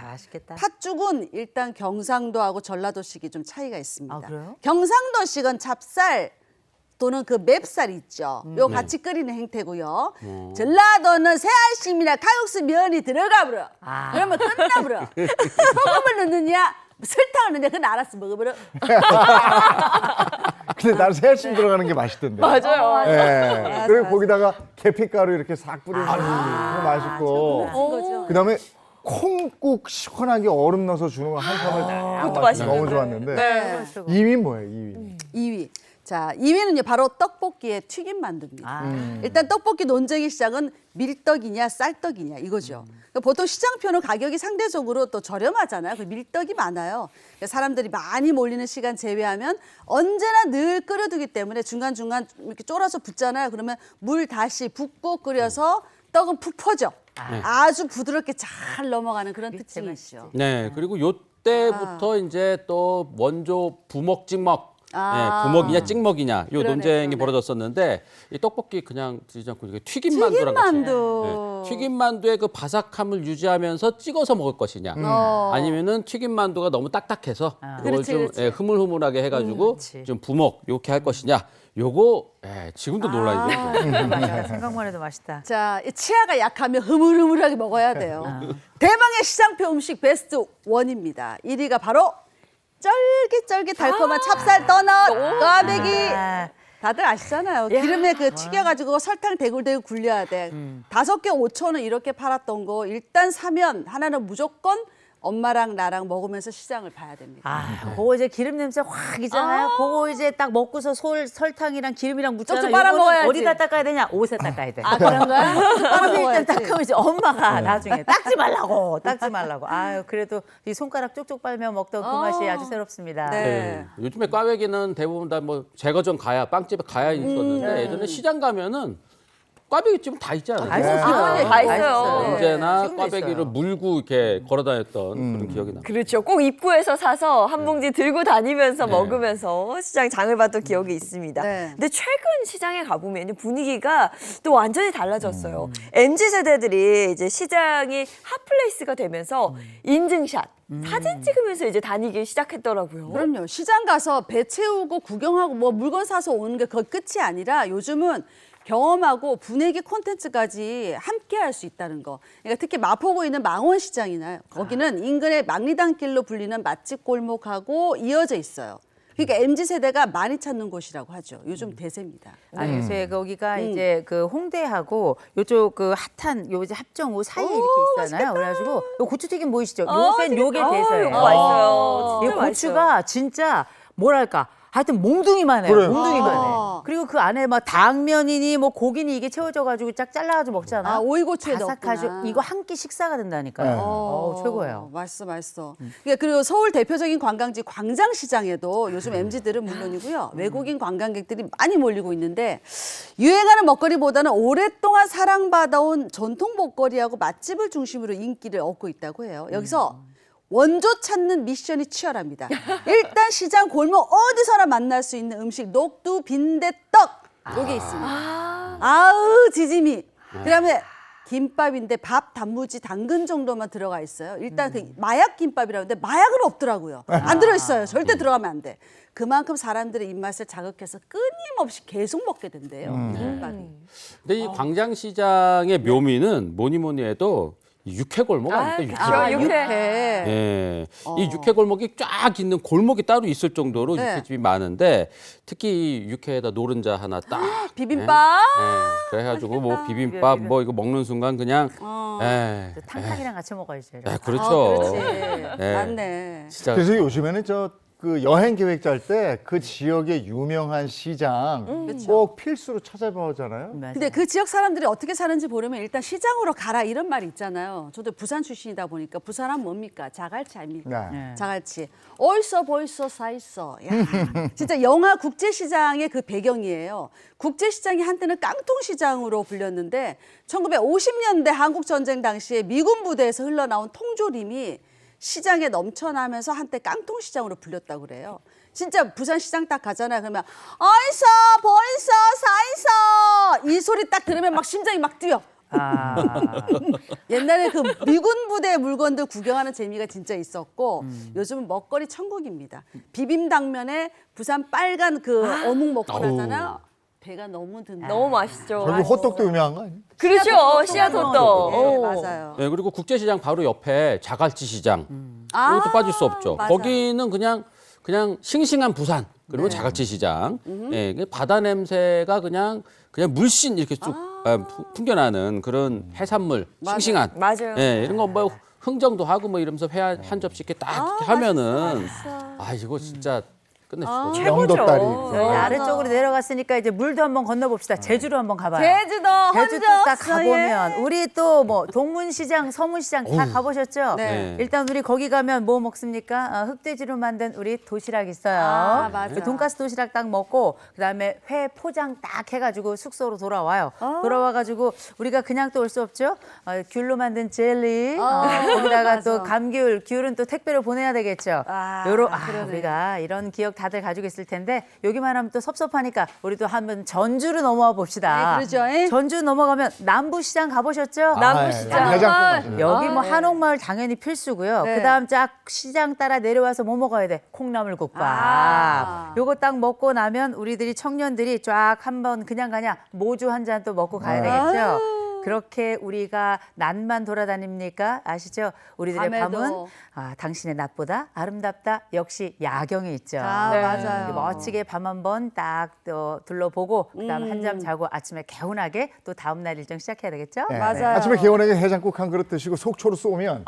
맛있겠다. 팥죽은 일단 경상도하고 전라도식이 좀 차이가 있습니다. 아, 그래요? 경상도식은 찹쌀 또는 그 맵쌀 있죠. 요 같이 끓이는 행태고요. 전라도는 새알심이나 칼국수 면이 들어가 버려. 그러면 끝나 버려. 소금을 넣느냐 설탕을 넣느냐 그건 알았어 먹어버려. 근데 나는 새알심 들어가는 게 맛있던데. 맞아요. 예. 그리고 거기다가 계피가루 이렇게 싹 뿌리면 그거 맛있고. 거죠. 그다음에 콩국 시원하게 얼음 넣어서 주는 거 한 사발 딱 그것도 맛있어. 맛있는데. 너무 좋았는데. 네. 2위 뭐예요? 2위. 2위. 자, 2위는요 바로 떡볶이의 튀김 만두입니다. 일단 떡볶이 논쟁의 시작은 밀떡이냐 쌀떡이냐 이거죠. 그러니까 보통 시장표는 가격이 상대적으로 또 저렴하잖아요. 그 밀떡이 많아요. 그러니까 사람들이 많이 몰리는 시간 제외하면 언제나 늘 끓여두기 때문에 중간중간 이렇게 쫄아서 붓잖아요. 그러면 물 다시 붓고 끓여서 떡은 푹 퍼져. 아주 부드럽게 잘 넘어가는 그런 특징이 있죠. 네, 그리고 요때부터 이제 또 원조 부먹 찍먹. 부먹이냐 찍먹이냐 요 그러네, 논쟁이 그러네. 벌어졌었는데 이 떡볶이 그냥 드시지 않고 이게 튀김 만두랑 같이 튀김만두. 튀김 만두의 그 바삭함을 유지하면서 찍어서 먹을 것이냐 아니면은 튀김 만두가 너무 딱딱해서 이걸 그렇지, 좀 그렇지. 흐물흐물하게 해가지고 좀 부먹 이렇게 할 것이냐 요거 지금도 논란이죠. 맞아. 생각만 해도 맛있다. 자, 이 치아가 약하면 흐물흐물하게 먹어야 돼요. 대망의 시장표 음식 베스트 1입니다. 1위가 바로 쫄깃쫄깃 달콤한 찹쌀 떠넛, 꽈배기. 아, 다들 아시잖아요. 기름에 그 튀겨가지고 설탕 대굴대굴 굴려야 돼. 5개 5,000원 이렇게 팔았던 거 일단 사면 하나는 무조건 엄마랑 나랑 먹으면서 시장을 봐야 됩니다. 아, 그거 이제 기름 냄새 확 있잖아요. 그거 이제 딱 먹고서 설탕이랑 기름이랑 묻잖아요. 쪽쪽 빨아 요거는 먹어야지. 어디다 닦아야 되냐? 옷에 닦아야 돼. 아, 그런가요? 옷에 일단 먹어야지. 닦으면 이제 엄마가 나중에 닦지 말라고. 아유, 그래도 이 손가락 쪽쪽 빨며 먹던 그 맛이 아주 새롭습니다. 네. 네. 요즘에 꽈배기는 대부분 다 뭐 제과점 가야 빵집에 가야 있었는데 예전에 시장 가면은 꽈배기집은 다 있지 않아요? 다 있어요. 언제나 지금도 꽈배기를 있어요. 물고 이렇게 걸어다녔던 그런 기억이 납니다. 그렇죠. 꼭 입구에서 사서 한 봉지 들고 다니면서 먹으면서 시장 장을 봤던 기억이 있습니다. 네. 근데 최근 시장에 가보면 분위기가 또 완전히 달라졌어요. MZ 세대들이 이제 시장이 핫플레이스가 되면서 인증샷, 사진 찍으면서 이제 다니기 시작했더라고요. 그럼요. 시장 가서 배 채우고 구경하고 뭐 물건 사서 오는 게 거의 끝이 아니라 요즘은 경험하고 분위기 콘텐츠까지 함께 할 수 있다는 거. 그러니까 특히 마포구에 있는 망원시장이나 거기는 인근의 망리단길로 불리는 맛집 골목하고 이어져 있어요. 그러니까 MZ세대가 많이 찾는 곳이라고 하죠. 요즘 대세입니다. 아니, 요새 거기가 이제 그 홍대하고 요쪽 그 핫한 요 이제 합정우 사이에 이렇게 있잖아요. 그래가지고 요 고추튀김 보이시죠? 요새 요게 대세예요. 이거 맛있어요. 이 진짜 고추가 진짜 뭐랄까 하여튼 몽둥이만 해요. 그래요. 몽둥이만 해. 아. 그리고 그 안에 막 당면이니 뭐 고기니 이게 채워져가지고 쫙 잘라가지고 먹잖아. 아, 오이고추에 바삭하죠. 넣었구나. 이거 한 끼 식사가 된다니까요. 네. 최고예요. 맛있어. 그러니까 그리고 서울 대표적인 관광지 광장시장에도 요즘 MZ들은 물론이고요. 외국인 관광객들이 많이 몰리고 있는데 유행하는 먹거리보다는 오랫동안 사랑받아온 전통 먹거리하고 맛집을 중심으로 인기를 얻고 있다고 해요. 여기서 원조 찾는 미션이 치열합니다. 일단 시장 골목 어디서나 만날 수 있는 음식 녹두 빈대떡 요게 있습니다. 아우 지짐이. 그다음에 김밥인데 밥, 단무지, 당근 정도만 들어가 있어요. 일단 그 마약 김밥이라는데 마약은 없더라고요. 안 들어있어요. 절대 들어가면 안 돼. 그만큼 사람들의 입맛을 자극해서 끊임없이 계속 먹게 된대요. 이 김밥이. 근데 이 광장시장의 묘미는 뭐니 해도 이 육회골목 아닙니까? 그렇죠. 육회. 예. 이 육회골목이 쫙 있는 골목이 따로 있을 정도로 네. 육회집이 많은데 특히 이 육회에다 노른자 하나 딱 비빔밥. 예. 그래가지고 뭐 비빔밥 뭐 이거 먹는 순간 그냥 예. 탕탕이랑 같이 먹어야죠. 예, 그렇죠. 그렇지. 예. 맞네. 진짜 그래서 요즘에는 그 여행 계획 짤 때 그 지역의 유명한 시장 꼭 필수로 찾아보잖아요. 근데 그 지역 사람들이 어떻게 사는지 보려면 일단 시장으로 가라 이런 말이 있잖아요. 저도 부산 출신이다 보니까 부산은 뭡니까? 자갈치 아닙니까? 네. 자갈치. 어있어 보이소 사있어. 야, 진짜 영화 국제시장의 그 배경이에요. 국제시장이 한때는 깡통시장으로 불렸는데 1950년대 한국전쟁 당시에 미군 부대에서 흘러나온 통조림이 시장에 넘쳐나면서 한때 깡통시장으로 불렸다고 그래요. 진짜 부산시장 딱 가잖아요. 그러면 어이서 보이소 사이소 이 소리 딱 들으면 막 심장이 막 뛰어. 아, 옛날에 그 미군 부대 물건들 구경하는 재미가 진짜 있었고 요즘은 먹거리 천국입니다. 비빔당면에 부산 빨간 그 어묵 먹고 나잖아요. 배가 너무 든다. 너무 맛있죠. 저기 호떡도 유명한 거 아니에요? 그렇죠. 씨앗호떡. 네, 맞아요. 예, 그리고 국제시장 바로 옆에 자갈치 시장. 아, 이것도 빠질 수 없죠. 맞아요. 거기는 그냥 싱싱한 부산 그리고 자갈치 시장. 예, 그 바다 냄새가 그냥 물씬 이렇게 쭉 풍겨나는 그런 해산물 싱싱한. 맞아요. 예, 이런 거 뭐 흥정도 하고 뭐 이러면서 회 한 접시 이렇게 딱 이렇게 하면은 이거 진짜 끝내주고. 영도다리. 네, 아래쪽으로 내려갔으니까 이제 물도 한번 건너봅시다. 제주로 한번 가봐요. 제주도 제주도 딱 가보면 우리 또 뭐 동문시장, 서문시장 다 가보셨죠? 네. 일단 우리 거기 가면 뭐 먹습니까? 흑돼지로 만든 우리 도시락 있어요. 아, 맞아. 그 돈가스 도시락 딱 먹고 그다음에 회 포장 딱 해가지고 숙소로 돌아와요. 돌아와가지고 우리가 그냥 또 올 수 없죠? 귤로 만든 젤리, 거기다가 맞아. 또 감귤, 귤은 또 택배로 보내야 되겠죠. 그러네. 우리가 이런 기억 다들 가지고 있을 텐데 여기만 하면 또 섭섭하니까 우리도 한번 전주로 넘어와 봅시다. 네, 그러죠. 전주 넘어가면 남부시장 가보셨죠? 남부시장. 해장국. 여기 뭐 한옥마을 당연히 필수고요. 네. 그다음 쫙 시장 따라 내려와서 뭐 먹어야 돼? 콩나물국밥. 요거 딱 먹고 나면 우리들이 청년들이 쫙 한번 그냥 모주 한 잔 또 먹고 가야 되겠죠. 그렇게 우리가 낮만 돌아다닙니까? 아시죠? 우리들의 밤에도. 밤은 당신의 낮보다 아름답다. 역시 야경이 있죠. 네. 맞아요. 멋지게 밤 한번 딱 둘러보고 그다음 한잠 자고 아침에 개운하게 또 다음 날 일정 시작해야 되겠죠? 네. 맞아요. 아침에 개운하게 해장국 한 그릇 드시고 속초로 쏘면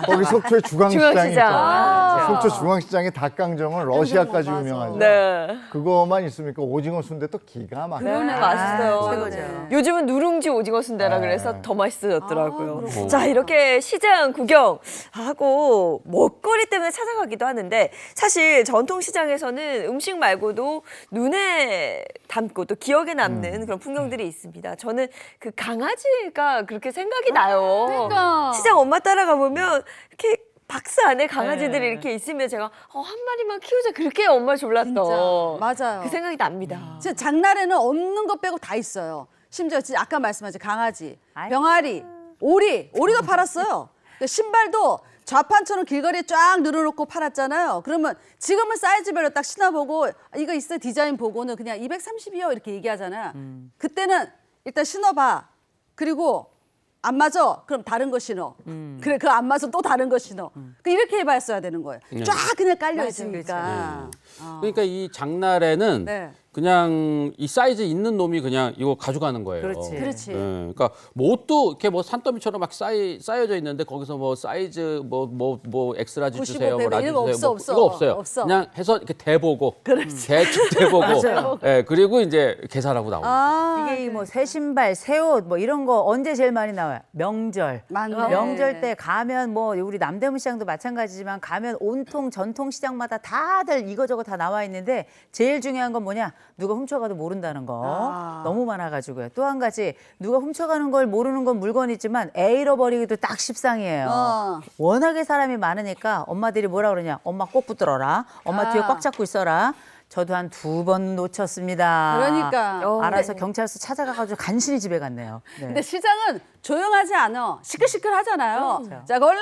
거기 속초에 중앙시장이 중앙시장. 있거든요. 속초 중앙시장의 닭강정은 러시아까지 맞아. 유명하죠. 네. 그거만 있으니까 오징어 순대 또 기가 막혀요. 네, 맛있어요. 최고죠. 요즘은 누룽지 오징어 순대라 네. 그래서 더 맛있어졌더라고요. 그렇구나. 자, 이렇게 시장 구경하고 먹거리 때문에 찾아가기도 하는데 사실 전통 시장에서는 음식 말고도 눈에 담고 또 기억에 남는 그런 풍경들이 있습니다. 저는 그 강아지가 그렇게 생각이 나요. 그러니까. 시장 엄마 따라가 보면 이렇게 박스 안에 강아지들이 네. 이렇게 있으면 제가 한 마리만 키우자 그렇게 엄마 졸랐던 진짜 맞아요. 그 생각이 납니다. 진짜 장날에는 없는 것 빼고 다 있어요. 심지어 진짜 아까 말씀하신 강아지, 아이고. 병아리, 오리도 팔았어요. 그 신발도 좌판처럼 길거리에 쫙 늘어놓고 팔았잖아요. 그러면 지금은 사이즈별로 딱 신어보고 이거 있어 디자인 보고는 그냥 230이요 이렇게 얘기하잖아요. 그때는 일단 신어봐. 그리고 안 맞아? 그럼 다른 거 신어. 그래, 그 안 맞아 또 다른 거 신어. 이렇게 해봤어야 되는 거예요. 쫙 그냥 깔려 있으니까. 그러니까 이 장날에는 네. 그냥 이 사이즈 있는 놈이 그냥 이거 가져가는 거예요. 그렇지. 그렇지. 예, 그러니까 뭐 옷도 이렇게 뭐 산더미처럼 막 쌓여져 있는데 거기서 뭐 사이즈 뭐 엑스라지 95 주세요, 뭐 배배 라지 이런 거 주세요, 없어, 이거 없어. 없어요. 없어. 그냥 해서 이렇게 대보고, 대충 대보고, 예, 그리고 이제 계산하고 나오는 거죠. 이게 뭐 새 신발, 새 옷 뭐 이런 거 언제 제일 많이 나와요? 명절. 맞네. 명절 때 가면 뭐 우리 남대문 시장도 마찬가지지만 가면 온통 전통 시장마다 다들 이거저거 다 나와 있는데 제일 중요한 건 뭐냐? 누가 훔쳐가도 모른다는 거. 너무 많아가지고요. 또 한 가지 누가 훔쳐가는 걸 모르는 건 물건이지만 애 잃어버리기도 딱 십상이에요. 워낙에 사람이 많으니까 엄마들이 뭐라 그러냐? 엄마 꼭 붙들어라. 엄마 뒤에 꽉 잡고 있어라. 저도 한 2번 놓쳤습니다. 그러니까. 알아서 경찰서 찾아가가지고 간신히 집에 갔네요. 네. 근데 시장은 조용하지 않아. 시끌시끌하잖아요. 그렇죠. 자, 골라,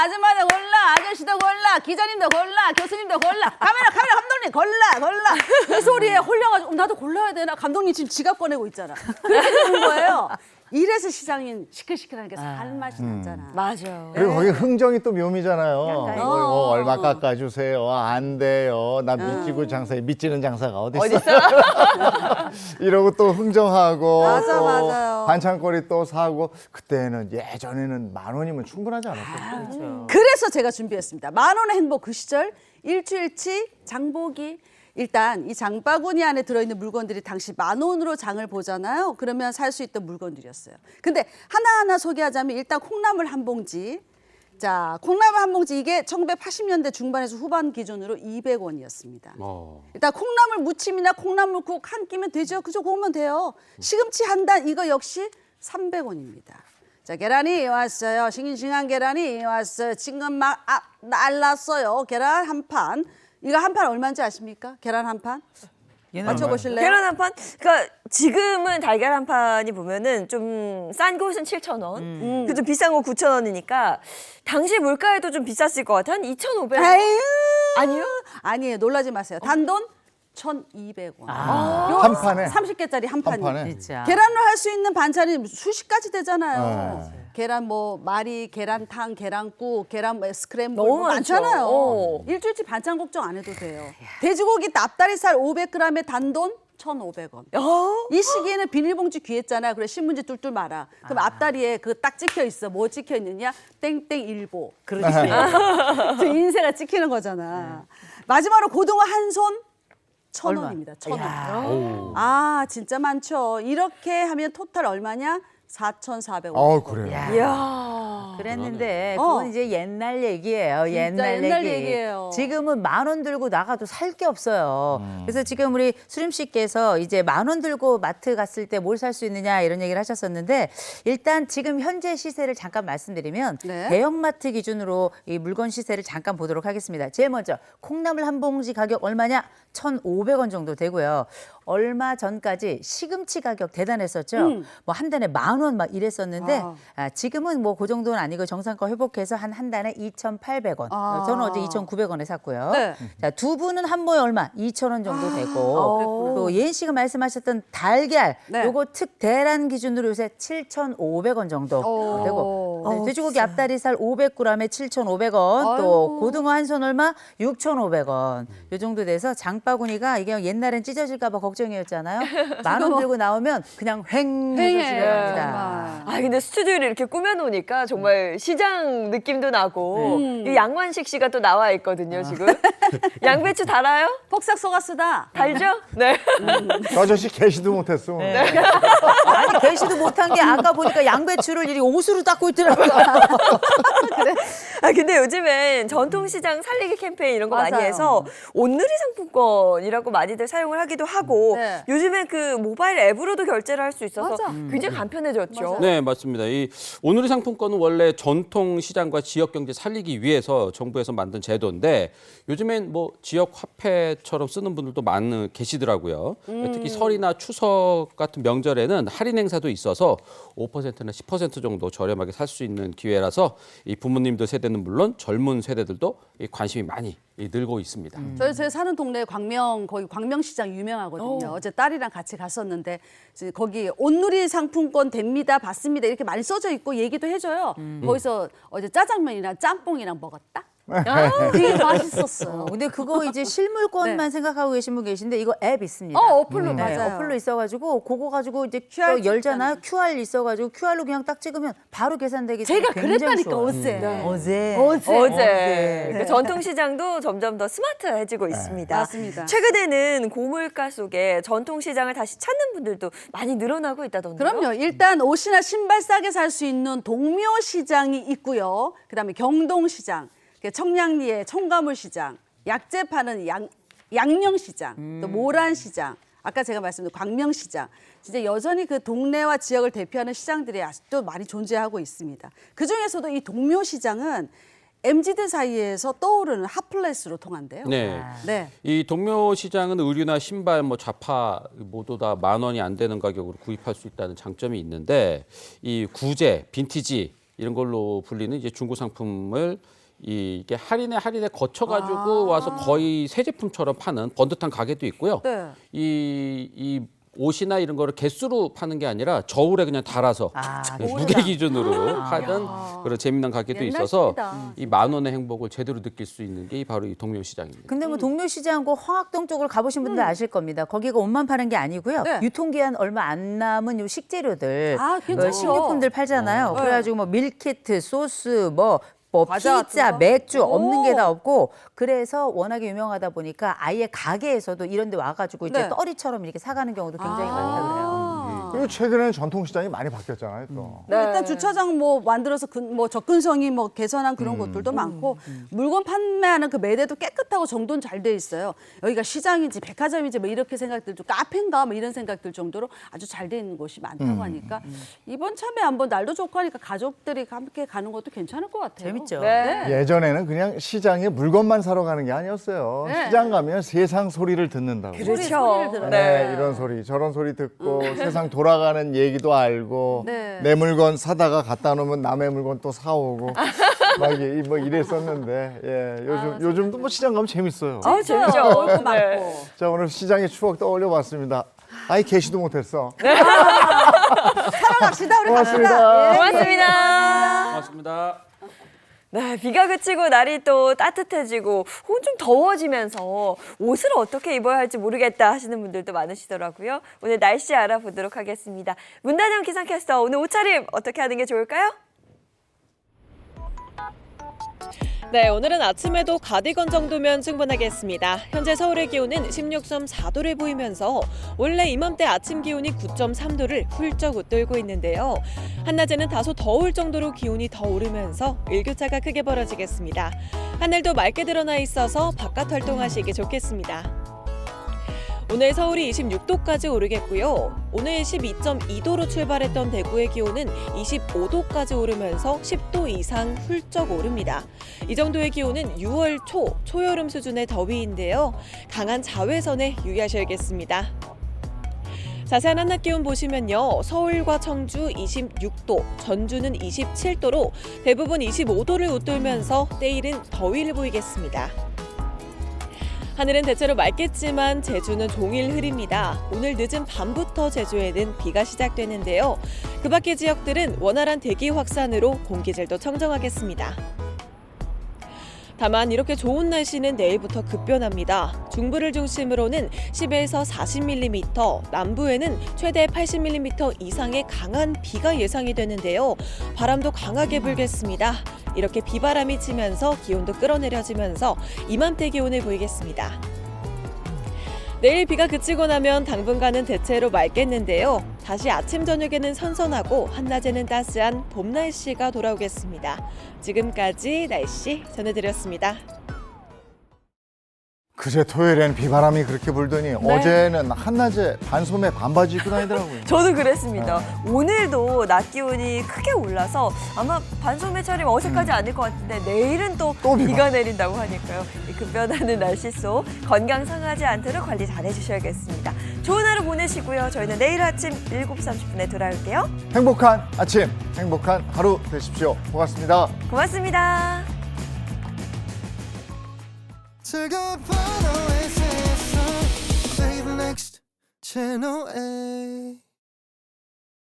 아줌마도 골라, 아저씨도 골라, 기자님도 골라, 교수님도 골라, 카메라, 감독님 골라. 그 소리에 홀려가지고 나도 골라야 되나? 감독님 지금 지갑 꺼내고 있잖아. 그렇게 되는 거예요. 이래서 시장인 시끌시끌하니까 살맛이 나잖아. 맞아요. 그리고 거기 흥정이 또 묘미잖아요. 약간. 얼마 깎아주세요. 안 돼요. 나 미치고 장사해. 미치는 장사가 어디 있어? 이러고 또 흥정하고 맞아, 또 맞아요. 반찬거리 또 사고 그때는 예전에는 10,000원이면 충분하지 않았어요. 그래서 제가 준비했습니다. 10,000원의 행복 그 시절 일주일치 장보기. 일단 이 장바구니 안에 들어있는 물건들이 당시 10,000원으로 장을 보잖아요. 그러면 살 수 있던 물건들이었어요. 근데 하나하나 소개하자면 일단 콩나물 한 봉지. 자, 콩나물 한 봉지 이게 1980년대 중반에서 후반 기준으로 200원이었습니다. 일단 콩나물 무침이나 콩나물국 한 끼면 되죠. 그저 구우면 돼요. 시금치 한 단 이거 역시 300원입니다. 자, 계란이 왔어요. 싱싱한 계란이 왔어요. 지금 막 날랐어요. 계란 한 판. 이거 한 판 얼마인지 아십니까? 계란 한 판? 맞춰보실래요? 계란 한 판? 그러니까 지금은 달걀 한 판이 보면은 좀 싼 곳은 7,000원, 좀 비싼 건 9,000원이니까 당시 물가에도 좀 비쌌을 것 같아. 한 2,500원? 아유, 아니요? 아니에요. 놀라지 마세요. 단돈 1,200원. 한 판에? 30개짜리 한 판이. 판에? 진짜. 계란으로 할 수 있는 반찬이 수십 가지 되잖아요. 계란 뭐 말이, 계란탕, 계란국, 계란 뭐 스크램블 너무 뭐 많죠. 많잖아요. 일주일치 반찬 걱정 안 해도 돼요. 돼지고기 납다리살 500g에 단돈 1,500원. 이 시기에는 비닐봉지 귀했잖아. 그래 신문지 뚫뚫 말아. 그럼 앞다리에 그 딱 찍혀 있어. 뭐 찍혀 있느냐? 땡땡일보. 그렇지. 저 인쇄가 찍히는 거잖아. 마지막으로 고등어 한 손 1,000원입니다. 1,000원. 아 진짜 많죠. 이렇게 하면 토탈 얼마냐? 4,400원. 그래요. 이야. 그랬는데 그건 이제 옛날 얘기예요. 옛날 얘기예요. 지금은 10,000원 들고 나가도 살 게 없어요. 그래서 지금 우리 수림 씨께서 이제 10,000원 들고 마트 갔을 때 뭘 살 수 있느냐 이런 얘기를 하셨었는데 일단 지금 현재 시세를 잠깐 말씀드리면 네. 대형마트 기준으로 이 물건 시세를 잠깐 보도록 하겠습니다. 제일 먼저 콩나물 한 봉지 가격 얼마냐? 1,500원 정도 되고요. 얼마 전까지 시금치 가격 대단했었죠. 뭐 한 단에 10,000원 막 이랬었는데 지금은 뭐 그 정도는 아니고 정상가 회복해서 한 달에 2,800원. 아. 저는 어제 2,900원에 샀고요. 네. 자, 두부는 한 모에 얼마? 2,000원 정도 되고. 그랬구나. 또 예은 씨가 말씀하셨던 달걀, 네. 요거 특 대란 기준으로 요새 7,500원 정도 오. 되고. 네, 돼지고기 비싸. 앞다리살 500g에 7,500원. 또 아유. 고등어 한 손 얼마? 6,500원. 요 정도 돼서 장바구니가 이게 옛날엔 찢어질까 봐 걱정이었잖아요. 10,000원 들고 나오면 그냥 횡 해서 집에 갑니다. 아 근데 스튜디오를 이렇게 꾸며놓으니까 정말 시장 느낌도 나고 이 양만식 씨가 또 나와 있거든요 지금. 양배추 달아요? 폭삭 속았수다. 달죠? 네. 저 아저씨 계시도 못했어. 아니 계시도 못한 게 아까 보니까 양배추를 이 옷으로 닦고 있더라고요. 아 근데 요즘엔 전통시장 살리기 캠페인 이런 거 많이 맞아요. 해서 온누리 상품권이라고 많이들 사용을 하기도 하고 네. 요즘엔 그 모바일 앱으로도 결제를 할 수 있어서 맞아. 굉장히 간편해졌죠. 네, 맞습니다. 이 오늘의 상품권은 원래 전통 시장과 지역 경제 살리기 위해서 정부에서 만든 제도인데 요즘엔 뭐 지역 화폐처럼 쓰는 분들도 많이 계시더라고요. 특히 설이나 추석 같은 명절에는 할인 행사도 있어서 5%나 10% 정도 저렴하게 살 수 있는 기회라서 이 부모님들 세대는 물론 젊은 세대들도 이 관심이 많이 늘고 있습니다. 저희 사는 동네 거기 광명시장 유명하거든요. 어제 딸이랑 같이 갔었는데 이제 거기 온누리 상품권 됩니다, 받습니다 이렇게 많이 써져 있고 얘기도 해줘요. 거기서 어제 짜장면이랑 짬뽕이랑 먹었다. 되게 맛있었어요. 근데 그거 이제 실물권만 네. 생각하고 계신 분 계신데 이거 앱 있습니다. 어플로 네, 맞아요. 어플로 있어가지고 그거 가지고 이제 QR 열잖아요. QR 있어가지고 QR로 그냥 딱 찍으면 바로 계산되기 제가 때문에 굉장히 그랬다니까 좋아요. 어제. 어제 그 전통시장도 점점 더 스마트해지고 있습니다. 맞습니다. 최근에는 고물가 속에 전통시장을 다시 찾는 분들도 많이 늘어나고 있다던데요. 그럼요. 일단 옷이나 신발 싸게 살 수 있는 동묘시장이 있고요. 그다음에 경동시장, 청량리의 청가물시장, 약재 파는 양령시장, 또 모란시장, 아까 제가 말씀드린 광명시장. 진짜 여전히 그 동네와 지역을 대표하는 시장들이 아직도 많이 존재하고 있습니다. 그중에서도 이 동묘시장은 MZ들 사이에서 떠오르는 핫플레이스로 통한대요. 네. 네. 이 동묘시장은 의류나 신발, 뭐 좌파 모두 다 10,000원이 안 되는 가격으로 구입할 수 있다는 장점이 있는데 이 구제, 빈티지 이런 걸로 불리는 이제 중고 상품을 이게 할인에 거쳐가지고 와서 거의 새 제품처럼 파는 번듯한 가게도 있고요. 네. 이 옷이나 이런 거를 개수로 파는 게 아니라 저울에 그냥 달아서 무게 기준으로 파는 그런 재미난 가게도 있어서 이 10,000원의 행복을 제대로 느낄 수 있는 게 바로 이 동묘시장입니다. 근데 뭐 동묘시장고 황학동 쪽을 가보신 분들 아실 겁니다. 거기가 옷만 파는 게 아니고요. 네. 유통기한 얼마 안 남은 요 식재료들, 괜찮죠. 식료품들 팔잖아요. 네. 그래가지고 뭐 밀키트, 소스, 뭐 과자 피자, 같은 거? 맥주 오. 없는 게 다 없고 그래서 워낙에 유명하다 보니까 아예 가게에서도 이런 데 와가지고 이제 네. 떨이처럼 이렇게 사가는 경우도 굉장히 많다 그래요. 그리고 최근에는 전통시장이 많이 바뀌었잖아요, 또. 일단 주차장 뭐 만들어서 뭐 접근성이 뭐 개선한 그런 것들도 많고 물건 판매하는 그 매대도 깨끗하고 정돈 잘 돼 있어요. 여기가 시장인지 백화점인지 뭐 이렇게 생각들도 카페인가 뭐 이런 생각들 정도로 아주 잘 돼 있는 곳이 많다고 하니까 이번 참에 한번 날도 좋고 하니까 가족들이 함께 가는 것도 괜찮을 것 같아요. 재밌죠. 네. 예전에는 그냥 시장에 물건만 사러 가는 게 아니었어요. 네. 시장 가면 세상 소리를 듣는다고. 소리를 그렇죠. 들어요. 네, 이런 소리, 저런 소리 듣고 세상 돌아가는 얘기도 알고 네. 내 물건 사다가 갖다 놓으면 남의 물건 또 사오고 막 뭐 이랬었는데 요즘도 뭐 시장 가면 재밌어요. 재밌죠. 얼굴 네. 많고. 자, 오늘 시장의 추억 떠올려 봤습니다. 아이 계시도 못했어. 살아갑시다 우리 고맙습니다. 갑시다. 예. 고맙습니다. 고맙습니다. 네, 비가 그치고 날이 또 따뜻해지고 혹은 좀 더워지면서 옷을 어떻게 입어야 할지 모르겠다 하시는 분들도 많으시더라고요. 오늘 날씨 알아보도록 하겠습니다. 문다정 기상캐스터, 오늘 옷차림 어떻게 하는 게 좋을까요? 네, 오늘은 아침에도 가디건 정도면 충분하겠습니다. 현재 서울의 기온은 16.4도를 보이면서 원래 이맘때 아침 기온이 9.3도를 훌쩍 웃돌고 있는데요. 한낮에는 다소 더울 정도로 기온이 더 오르면서 일교차가 크게 벌어지겠습니다. 하늘도 맑게 드러나 있어서 바깥 활동하시기 좋겠습니다. 오늘 서울이 26도까지 오르겠고요. 오늘 12.2도로 출발했던 대구의 기온은 25도까지 오르면서 10도 이상 훌쩍 오릅니다. 이 정도의 기온은 6월 초여름 수준의 더위인데요. 강한 자외선에 유의하셔야겠습니다. 자세한 한낮 기온 보시면요. 서울과 청주 26도, 전주는 27도로 대부분 25도를 웃돌면서 때이른 더위를 보이겠습니다. 하늘은 대체로 맑겠지만 제주는 종일 흐립니다. 오늘 늦은 밤부터 제주에는 비가 시작되는데요. 그 밖의 지역들은 원활한 대기 확산으로 공기질도 청정하겠습니다. 다만 이렇게 좋은 날씨는 내일부터 급변합니다. 중부를 중심으로는 10에서 40mm, 남부에는 최대 80mm 이상의 강한 비가 예상이 되는데요. 바람도 강하게 불겠습니다. 이렇게 비바람이 치면서 기온도 끌어내려지면서 이맘때 기온을 보이겠습니다. 내일 비가 그치고 나면 당분간은 대체로 맑겠는데요. 다시 아침 저녁에는 선선하고 한낮에는 따스한 봄 날씨가 돌아오겠습니다. 지금까지 날씨 전해드렸습니다. 그제 토요일엔 비바람이 그렇게 불더니 어제는 한낮에 반소매 반바지 입고 다니더라고요. 저도 그랬습니다. 오늘도 낮 기온이 크게 올라서 아마 반소매 차림 어색하지 않을 것 같은데 내일은 또 비가 내린다고 하니까요. 이 급변하는 날씨 속 건강 상하지 않도록 관리 잘 해주셔야겠습니다. 좋은 하루 보내시고요. 저희는 내일 아침 7시 30분에 돌아올게요. 행복한 아침, 행복한 하루 되십시오. 고맙습니다. 고맙습니다. 즐거운 밤 오아시스에서 Play the next channel A